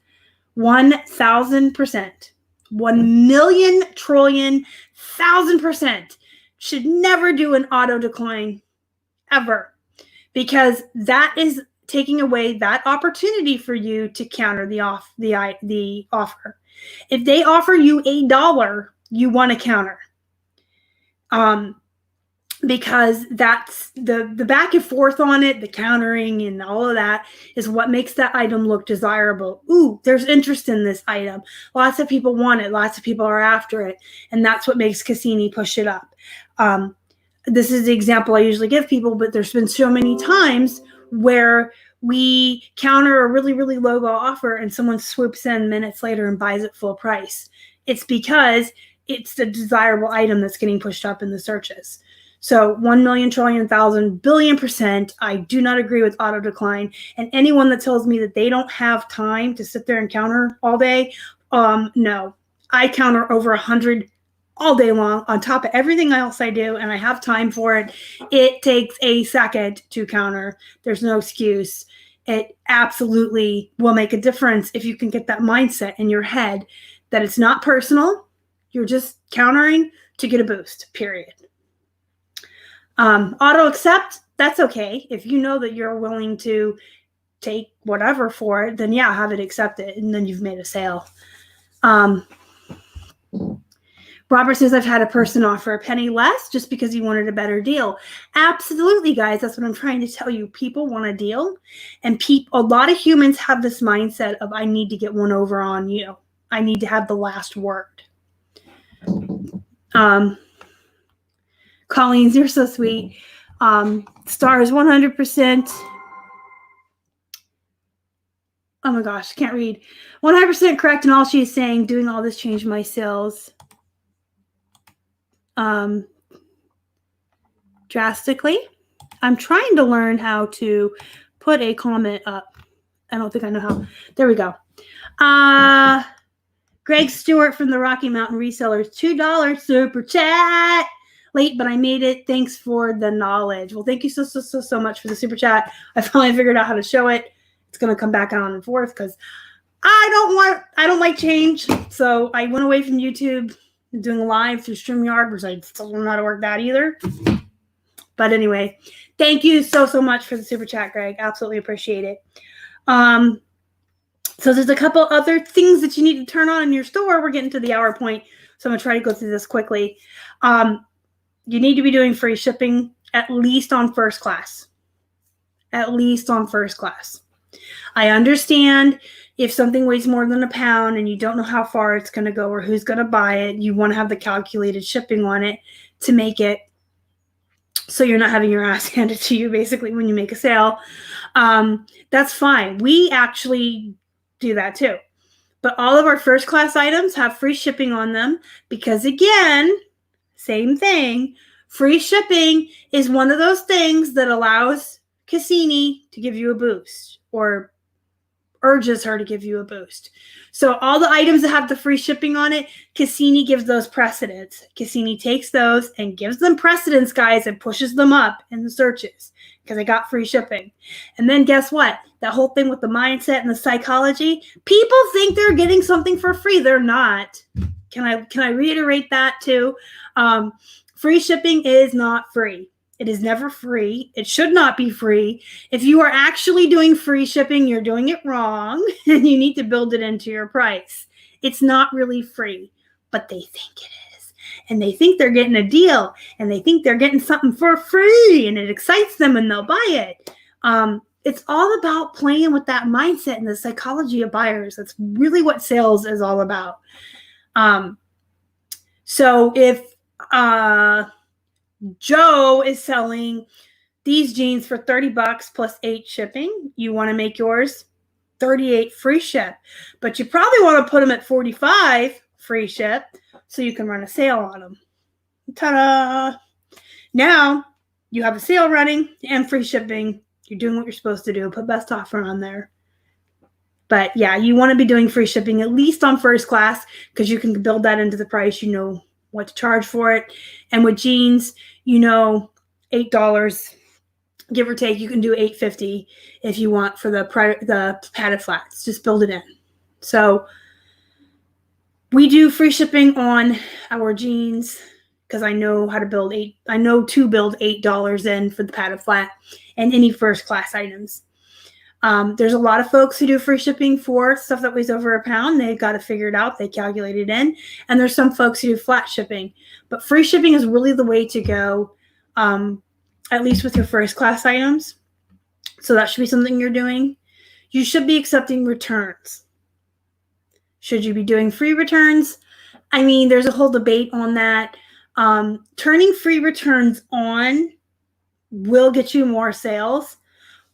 A: 1,000%. 1,000,000,000,000,000% should never do an auto decline ever, because that is taking away that opportunity for you to counter the offer. If they offer you $1, you want to counter. Because that's the back and forth on it, the countering and all of that is what makes that item look desirable. Ooh, there's interest in this item. Lots of people want it. Lots of people are after it. And that's what makes Cassini push it up. This is the example I usually give people, but there's been so many times where we counter a really, really low offer and someone swoops in minutes later and buys it full price. It's because it's the desirable item that's getting pushed up in the searches. So 1,000,000,000,000,000,000,000%, I do not agree with auto decline. And anyone that tells me that they don't have time to sit there and counter all day, no. I counter over 100 all day long on top of everything else I do, and I have time for it. It takes a second to counter. There's no excuse. It absolutely will make a difference if you can get that mindset in your head that it's not personal. You're just countering to get a boost, period. Auto accept, that's okay. If you know that you're willing to take whatever for it, then yeah, have it accepted, and then you've made a sale. Robert says, I've had a person offer a penny less just because he wanted a better deal. Absolutely, guys. That's what I'm trying to tell you. People want a deal, and a lot of humans have this mindset of, I need to get one over on you. I need to have the last word. Colleen's, you're so sweet. Star is 100%. Oh my gosh, can't read. 100% correct in all she is saying. Doing all this changed my sales drastically. I'm trying to learn how to put a comment up. I don't think I know how. There we go. Greg Stewart from the Rocky Mountain Resellers, $2 super chat. Late, but I made it. Thanks for the knowledge. Well, thank you so much for the super chat. I finally figured out how to show it. It's going to come back on and forth because I don't like change. So I went away from YouTube and doing a live through StreamYard, which I still don't know how to work that either. But anyway, thank you so much for the super chat, Greg. Absolutely appreciate it. So there's a couple other things that you need to turn on in your store. We're getting to the hour point, so I'm going to try to go through this quickly. You need to be doing free shipping at least on first class. At least on first class. I understand if something weighs more than a pound and you don't know how far it's going to go or who's going to buy it, you want to have the calculated shipping on it to make it so you're not having your ass handed to you basically when you make a sale. That's fine. We actually do that too. But all of our first class items have free shipping on them because, again, same thing. Free shipping is one of those things that allows Cassini to give you a boost or urges her to give you a boost. So all the items that have the free shipping on it, Cassini gives those precedence. Cassini takes those and gives them precedence, guys, and pushes them up in the searches. because I got free shipping. And then guess what? That whole thing with the mindset and the psychology, people think they're getting something for free. They're not. Can I reiterate that too? Free shipping is not free. It is never free. It should not be free. If you are actually doing free shipping, you're doing it wrong, and you need to build it into your price. It's not really free, but they think it is. And they think they're getting a deal, and they think they're getting something for free, and it excites them, and they'll buy it. It's all about playing with that mindset and the psychology of buyers. That's really what sales is all about. So if Joe is selling these jeans for $30 plus 8 shipping, you want to make yours 38 free ship, but you probably want to put them at 45 free ship so you can run a sale on them. Ta-da! Now you have a sale running and free shipping. You're doing what you're supposed to do. Put best offer on there. But yeah, you want to be doing free shipping at least on first class because you can build that into the price. You know what to charge for it. And with jeans, you know, $8, give or take. You can do $8.50 if you want for the padded flats. Just build it in. So we do free shipping on our jeans because I know how to build $8 in for the padded flat and any first class items. There's a lot of folks who do free shipping for stuff that weighs over a pound. They've got to figure it out. They calculate it in. And there's some folks who do flat shipping. But free shipping is really the way to go, at least with your first class items. So that should be something you're doing. You should be accepting returns. Should you be doing free returns? I mean, there's a whole debate on that. Turning free returns on will get you more sales.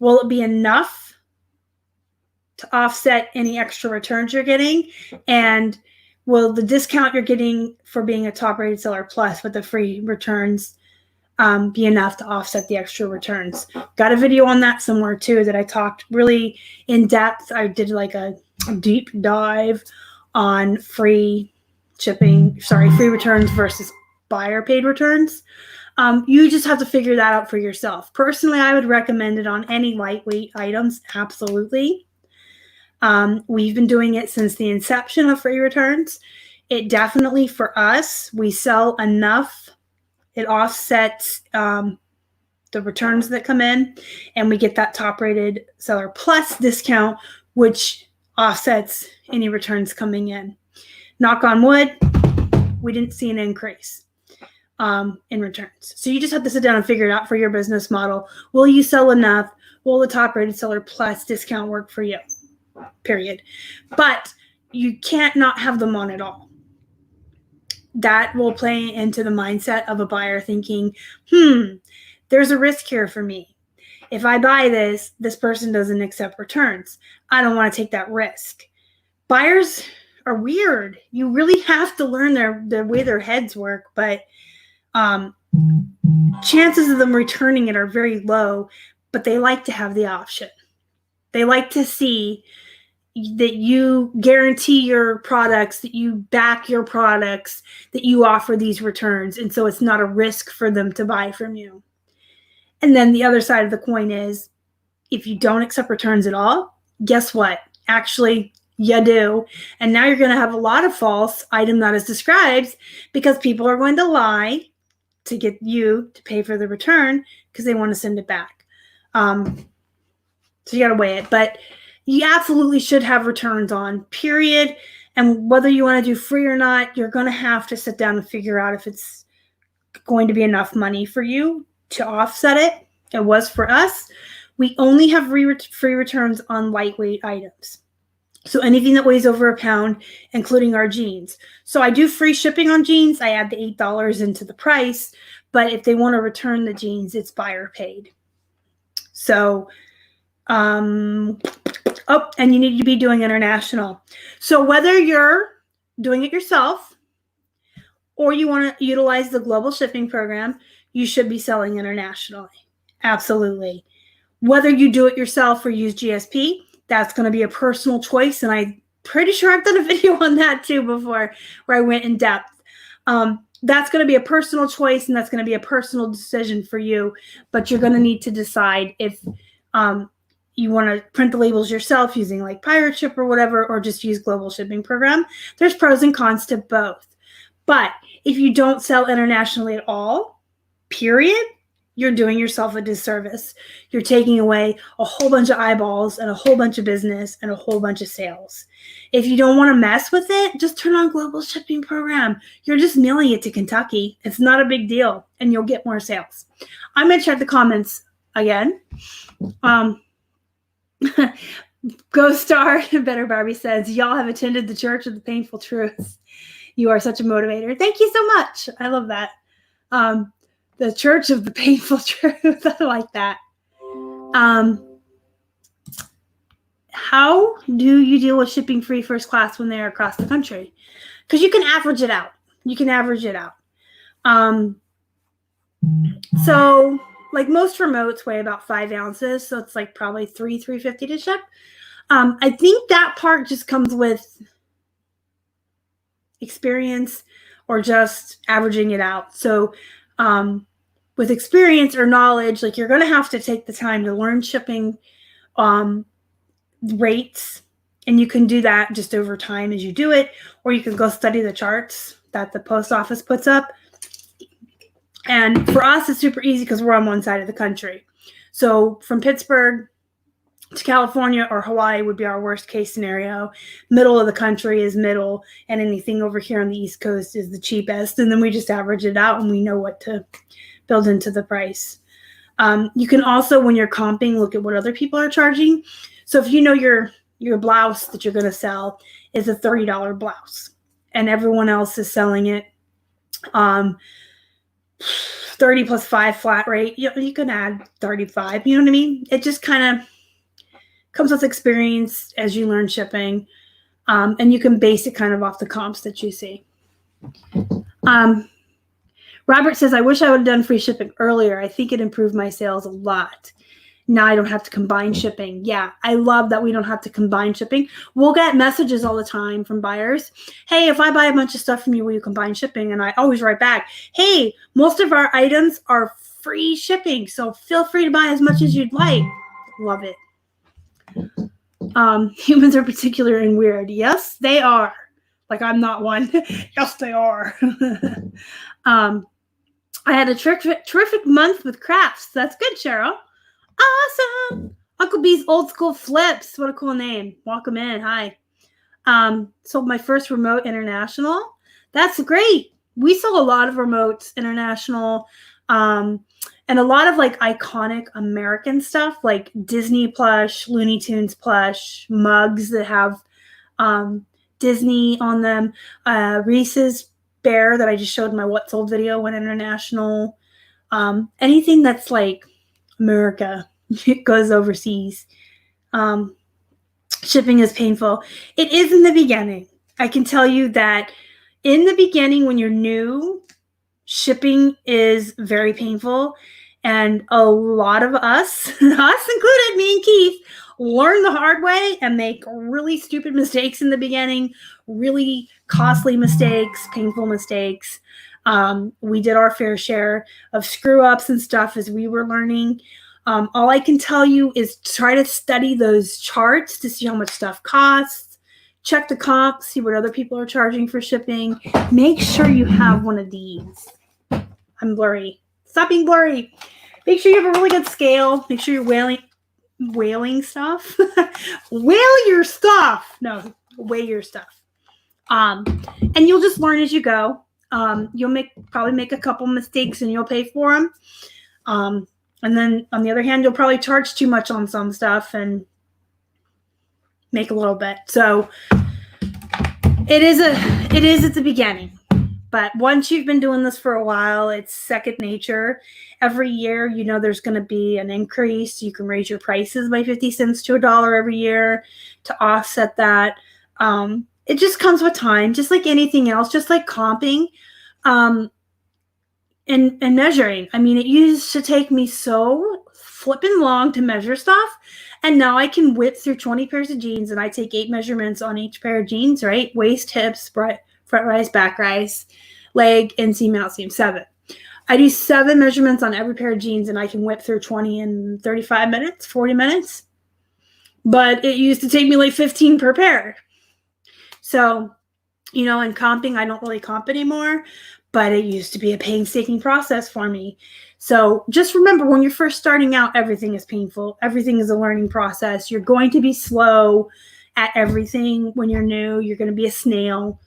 A: Will it be enough to offset any extra returns you're getting? And will the discount you're getting for being a top rated seller plus with the free returns be enough to offset the extra returns? Got a video on that somewhere too that I talked really in depth. I did like a deep dive on free returns versus buyer paid returns. You just have to figure that out for yourself. Personally, I would recommend it on any lightweight items. Absolutely. We've been doing it since the inception of free returns. It definitely, for us, we sell enough. It offsets the returns that come in, and we get that top rated seller plus discount, which offsets any returns coming in. Knock on wood, we didn't see an increase in returns. So you just have to sit down and figure it out for your business model. Will you sell enough? Will the top rated seller plus discount work for you? Period. But you can't not have them on at all. That will play into the mindset of a buyer thinking, there's a risk here for me. If I buy this person doesn't accept returns. I don't want to take that risk. Buyers are weird. You really have to learn the way their heads work, but chances of them returning it are very low, but they like to have the option. They like to see that you guarantee your products, that you back your products, that you offer these returns. And so it's not a risk for them to buy from you. And then the other side of the coin is if you don't accept returns at all, guess what? Actually, you do. And now you're going to have a lot of false item not as described because people are going to lie to get you to pay for the return because they want to send it back. So you got to weigh it. But you absolutely should have returns on, period. And whether you want to do free or not, you're going to have to sit down and figure out if it's going to be enough money for you to offset it. It was for us. We only have free returns on lightweight items. So anything that weighs over a pound, including our jeans. So I do free shipping on jeans. I add the $8 into the price. But if they want to return the jeans, it's buyer paid. So, and you need to be doing international. So whether you're doing it yourself or you want to utilize the global shipping program, you should be selling internationally. Absolutely. Whether you do it yourself or use GSP, that's going to be a personal choice. And I'm pretty sure I've done a video on that too before where I went in depth. that's going to be a personal choice, and that's going to be a personal decision for you. But you're going to need to decide if you want to print the labels yourself using like Pirate Ship or whatever, or just use global shipping program. There's pros and cons to both. But if you don't sell internationally at all, period, you're doing yourself a disservice. You're taking away a whole bunch of eyeballs and a whole bunch of business and a whole bunch of sales. If you don't want to mess with it, just turn on global shipping program. You're just mailing it to Kentucky. It's not a big deal, and you'll get more sales. I'm going to check the comments again. Ghost Star Better Barbie says, y'all have attended the Church of the Painful Truth. You are such a motivator. Thank you so much. I love that. The Church of the Painful Truth. I like that. How do you deal with shipping free first class when they're across the country? Because you can average it out. So like most remotes weigh about 5 ounces. So it's like probably $350 to ship. I think that part just comes with experience or just averaging it out. So with experience or knowledge, like you're going to have to take the time to learn shipping rates, and you can do that just over time as you do it, or you can go study the charts that the post office puts up. And for us, it's super easy because we're on one side of the country. So from Pittsburgh to California or Hawaii would be our worst case scenario. Middle of the country is middle, and anything over here on the East Coast is the cheapest. And then we just average it out, and we know what to build into the price. You can also, when you're comping, look at what other people are charging. So if you know your blouse that you're going to sell is a $30 blouse, and everyone else is selling it 30 plus 5 flat rate, you can add 35. You know what I mean? It just kind of comes with experience as you learn shipping, and you can base it kind of off the comps that you see. Robert says, I wish I would have done free shipping earlier. I think it improved my sales a lot. Now I don't have to combine shipping. Yeah, I love that we don't have to combine shipping. We'll get messages all the time from buyers. Hey, if I buy a bunch of stuff from you, will you combine shipping? And I always write back, hey, most of our items are free shipping, so feel free to buy as much as you'd like. Love it. Humans are particular and weird. Yes, they are. Like, I'm not one. Yes, they are. I had a terrific month with crafts. That's good, Cheryl. Awesome. Uncle B's Old School Flips. What a cool name. Welcome in. Hi. Sold my first remote international. That's great. We sell a lot of remotes international, and a lot of like iconic American stuff, like Disney plush, Looney Tunes plush, mugs that have Disney on them. Reese's bear that I just showed in my What Sold video went international. Anything that's like America, it goes overseas. Shipping is painful. It is in the beginning. I can tell you that in the beginning, when you're new, shipping is very painful. And a lot of us, us included, me and Keith, learn the hard way and make really stupid mistakes in the beginning, really costly mistakes, painful mistakes. We did our fair share of screw ups and stuff as we were learning. All I can tell you is try to study those charts to see how much stuff costs. Check the comps, see what other people are charging for shipping. Make sure you have one of these. I'm blurry. Stop being blurry. Make sure you have a really good scale. Make sure you're whaling stuff. Whale your stuff. No, weigh your stuff. And you'll just learn as you go. You'll probably make a couple mistakes and you'll pay for them. And then on the other hand, you'll probably charge too much on some stuff and make a little bit. So it is at the beginning. But once you've been doing this for a while, it's second nature. Every year, you know there's going to be an increase. You can raise your prices by 50 cents to $1 every year to offset that. It just comes with time, just like anything else, just like comping and measuring. I mean, it used to take me so flipping long to measure stuff. And now I can whip through 20 pairs of jeans and I take 8 measurements on each pair of jeans, right? Waist, hips, front rise, back rise. leg, inseam, outseam, 7. I do 7 measurements on every pair of jeans, and I can whip through 20 in 35 minutes, 40 minutes. But it used to take me like 15 per pair. So, in comping, I don't really comp anymore, but it used to be a painstaking process for me. So just remember, when you're first starting out, everything is painful. Everything is a learning process. You're going to be slow at everything when you're new. You're going to be a snail.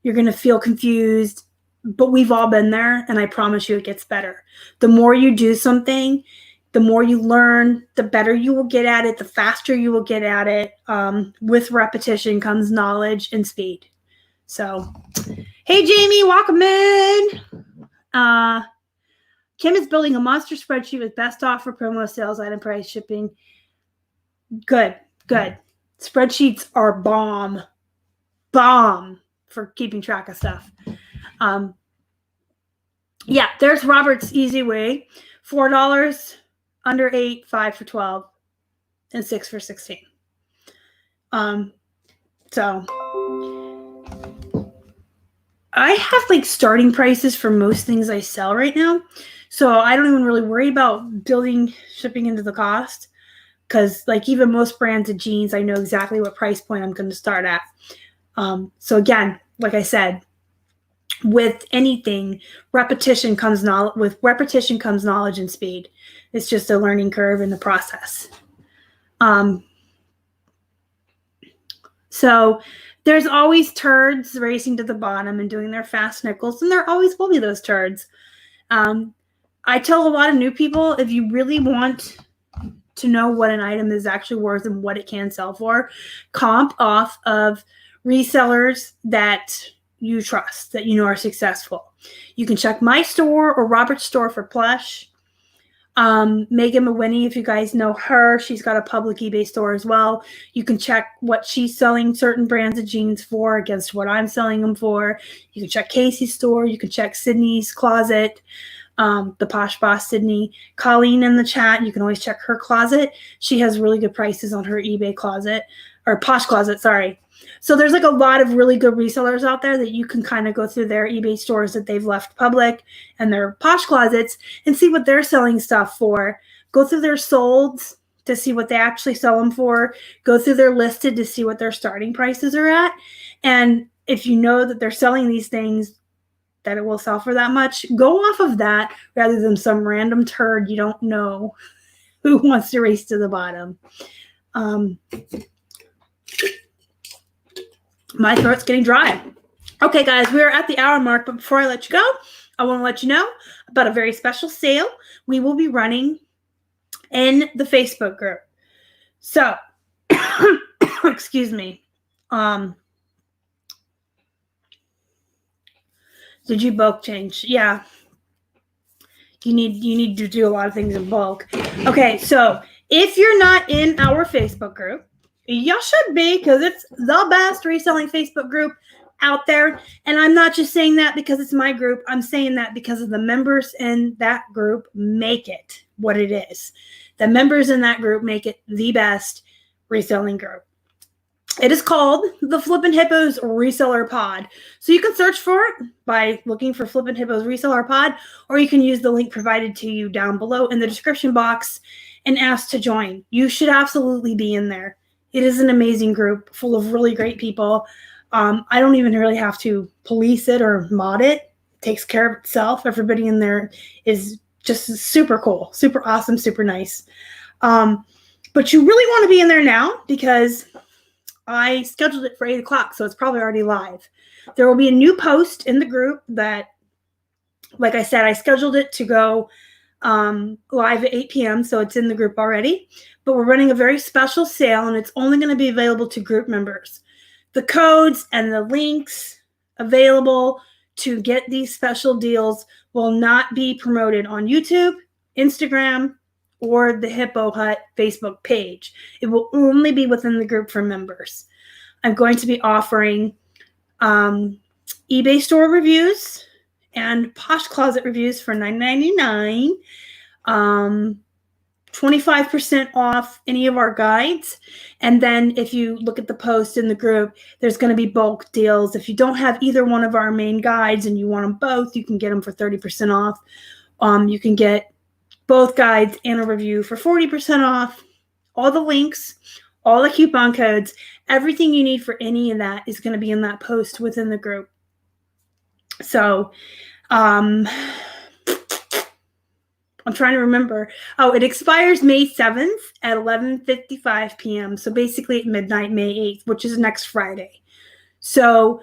A: You're going to feel confused, but we've all been there, and I promise you it gets better. The more you do something, the more you learn, the better you will get at it, the faster you will get at it. With repetition comes knowledge and speed. So, hey, Jamie, welcome in. Kim is building a monster spreadsheet with best offer, promo, sales, item price, shipping. Good. Spreadsheets are bomb for keeping track of stuff. Yeah, there's Robert's easy way. $4, under 8, 5 for 12, and 6 for 16. So I have like starting prices for most things I sell right now. So I don't even really worry about building shipping into the cost, because like even most brands of jeans, I know exactly what price point I'm going to start at. So again, like I said, with anything, repetition comes knowledge. With repetition comes knowledge and speed. It's just a learning curve in the process. So there's always turds racing to the bottom and doing their fast nickels, and there always will be those turds. I tell a lot of new people, if you really want to know what an item is actually worth and what it can sell for, comp off of resellers that you trust, that you know are successful. You can check my store or Robert's store for Plush. Megan Mawinnie, if you guys know her, she's got a public eBay store as well. You can check what she's selling certain brands of jeans for against what I'm selling them for. You can check Casey's store. You can check Sydney's closet, the Posh Boss Sydney. Colleen in the chat, you can always check her closet. She has really good prices on her eBay closet, or Posh Closet, sorry. So there's like a lot of really good resellers out there that you can kind of go through their eBay stores that they've left public and their Posh Closets and see what they're selling stuff for. Go through their solds to see what they actually sell them for. Go through their listed to see what their starting prices are at. And if you know that they're selling these things, that it will sell for that much, go off of that rather than some random turd you don't know who wants to race to the bottom. My throat's getting dry. Okay, guys, we are at the hour mark, but before I let you go, I want to let you know about a very special sale we will be running in the Facebook group. So, excuse me. Did you bulk change? Yeah. You need to do a lot of things in bulk. Okay, so if you're not in our Facebook group, y'all should be, because it's the best reselling Facebook group out there. And I'm not just saying that because it's my group. I'm saying that because of the members in that group make it what it is. The members in that group make it the best reselling group. It is called the Flippin' Hippos Reseller Pod. So you can search for it by looking for Flippin' Hippos Reseller Pod, or you can use the link provided to you down below in the description box and ask to join. You should absolutely be in there. It is an amazing group full of really great people. I don't even really have to police it or mod it. It takes care of itself. Everybody in there is just super cool, super awesome, super nice. But you really want to be in there now because I scheduled it for 8 o'clock, so it's probably already live. There will be a new post in the group that, like I said, I scheduled it to go live at 8 p.m., so it's in the group already. But we're running a very special sale, and it's only going to be available to group members. The codes and the links available to get these special deals will not be promoted on YouTube, Instagram, or the Hippo Hut Facebook page. It will only be within the group for members. I'm going to be offering eBay store reviews and Posh Closet reviews for $9.99. 25% off any of our guides. And then if you look at the post in the group, there's going to be bulk deals. If you don't have either one of our main guides and you want them both, you can get them for 30% off. You can get both guides and a review for 40% off. All the links, all the coupon codes, everything you need for any of that is going to be in that post within the group. So, I'm trying to remember. Oh, it expires May 7th at 11:55 p.m. So basically at midnight, May 8th, which is next Friday. So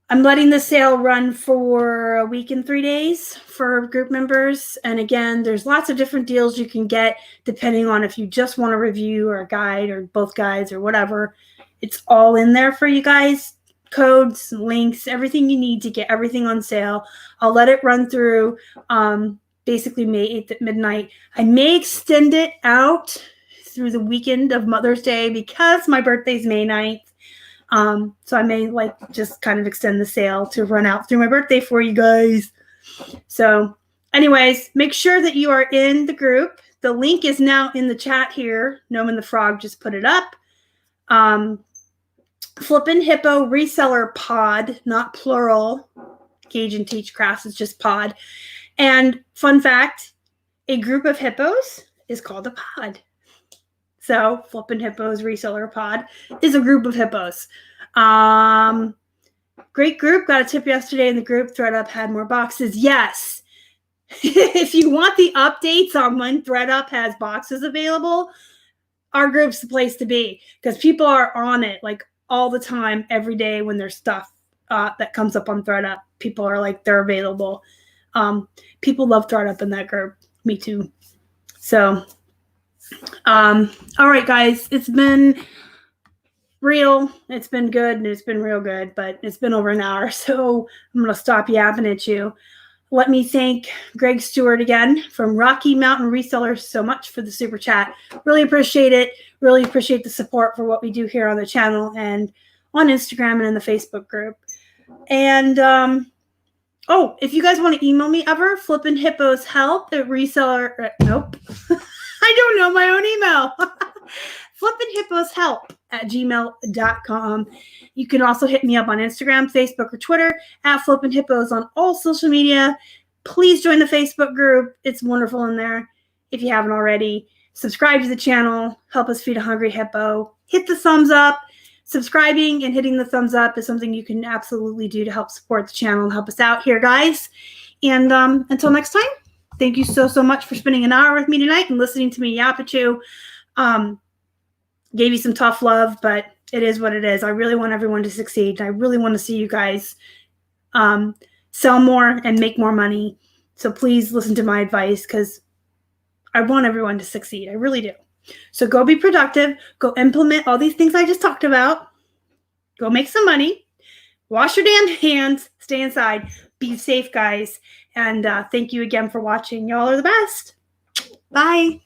A: I'm letting the sale run for a week and 3 days for group members. And again, there's lots of different deals you can get depending on if you just want a review or a guide or both guides or whatever. It's all in there for you guys. Codes, links, everything you need to get everything on sale. I'll let it run through basically May 8th at midnight. I may extend it out through the weekend of Mother's Day because my birthday's May 9th. So I may just kind of extend the sale to run out through my birthday for you guys. So anyways, make sure that you are in the group. The link is now in the chat here. Noman the Frog just put it up. Flippin' Hippo Reseller Pod, not plural. Gauge and Teach Crafts is just pod. And fun fact, a group of hippos is called a pod. So Flippin' Hippos Reseller Pod is a group of hippos. Great group. Got a tip yesterday in the group. ThreadUp had more boxes. Yes. If you want the updates on when ThreadUp has boxes available, our group's the place to be because people are on it all the time, every day when there's stuff that comes up on ThreadUp. People are they're available. People love ThreadUp in that group. Me too. So, all right, guys, it's been real. It's been good and it's been real good, but it's been over an hour. So I'm going to stop yapping at you. Let me thank Greg Stewart again from Rocky Mountain Resellers so much for the super chat. Really appreciate it. Really appreciate the support for what we do here on the channel and on Instagram and in the Facebook group. And, oh, if you guys want to email me ever, flippinhipposhelp at reseller. Nope. I don't know my own email. flippinhipposhelp at gmail.com. You can also hit me up on Instagram, Facebook, or Twitter at flippinhippos on all social media. Please join the Facebook group. It's wonderful in there. If you haven't already, subscribe to the channel. Help us feed a hungry hippo. Hit the thumbs up. Subscribing and hitting the thumbs up is something you can absolutely do to help support the channel and help us out here, guys. And until next time, thank you so much for spending an hour with me tonight and listening to me yap at you. Gave you some tough love, but it is what it is. I really want everyone to succeed. I really want to see you guys sell more and make more money. So please listen to my advice because I want everyone to succeed. I really do. So go be productive. Go implement all these things I just talked about. Go make some money. Wash your damn hands. Stay inside. Be safe, guys. And thank you again for watching. Y'all are the best. Bye.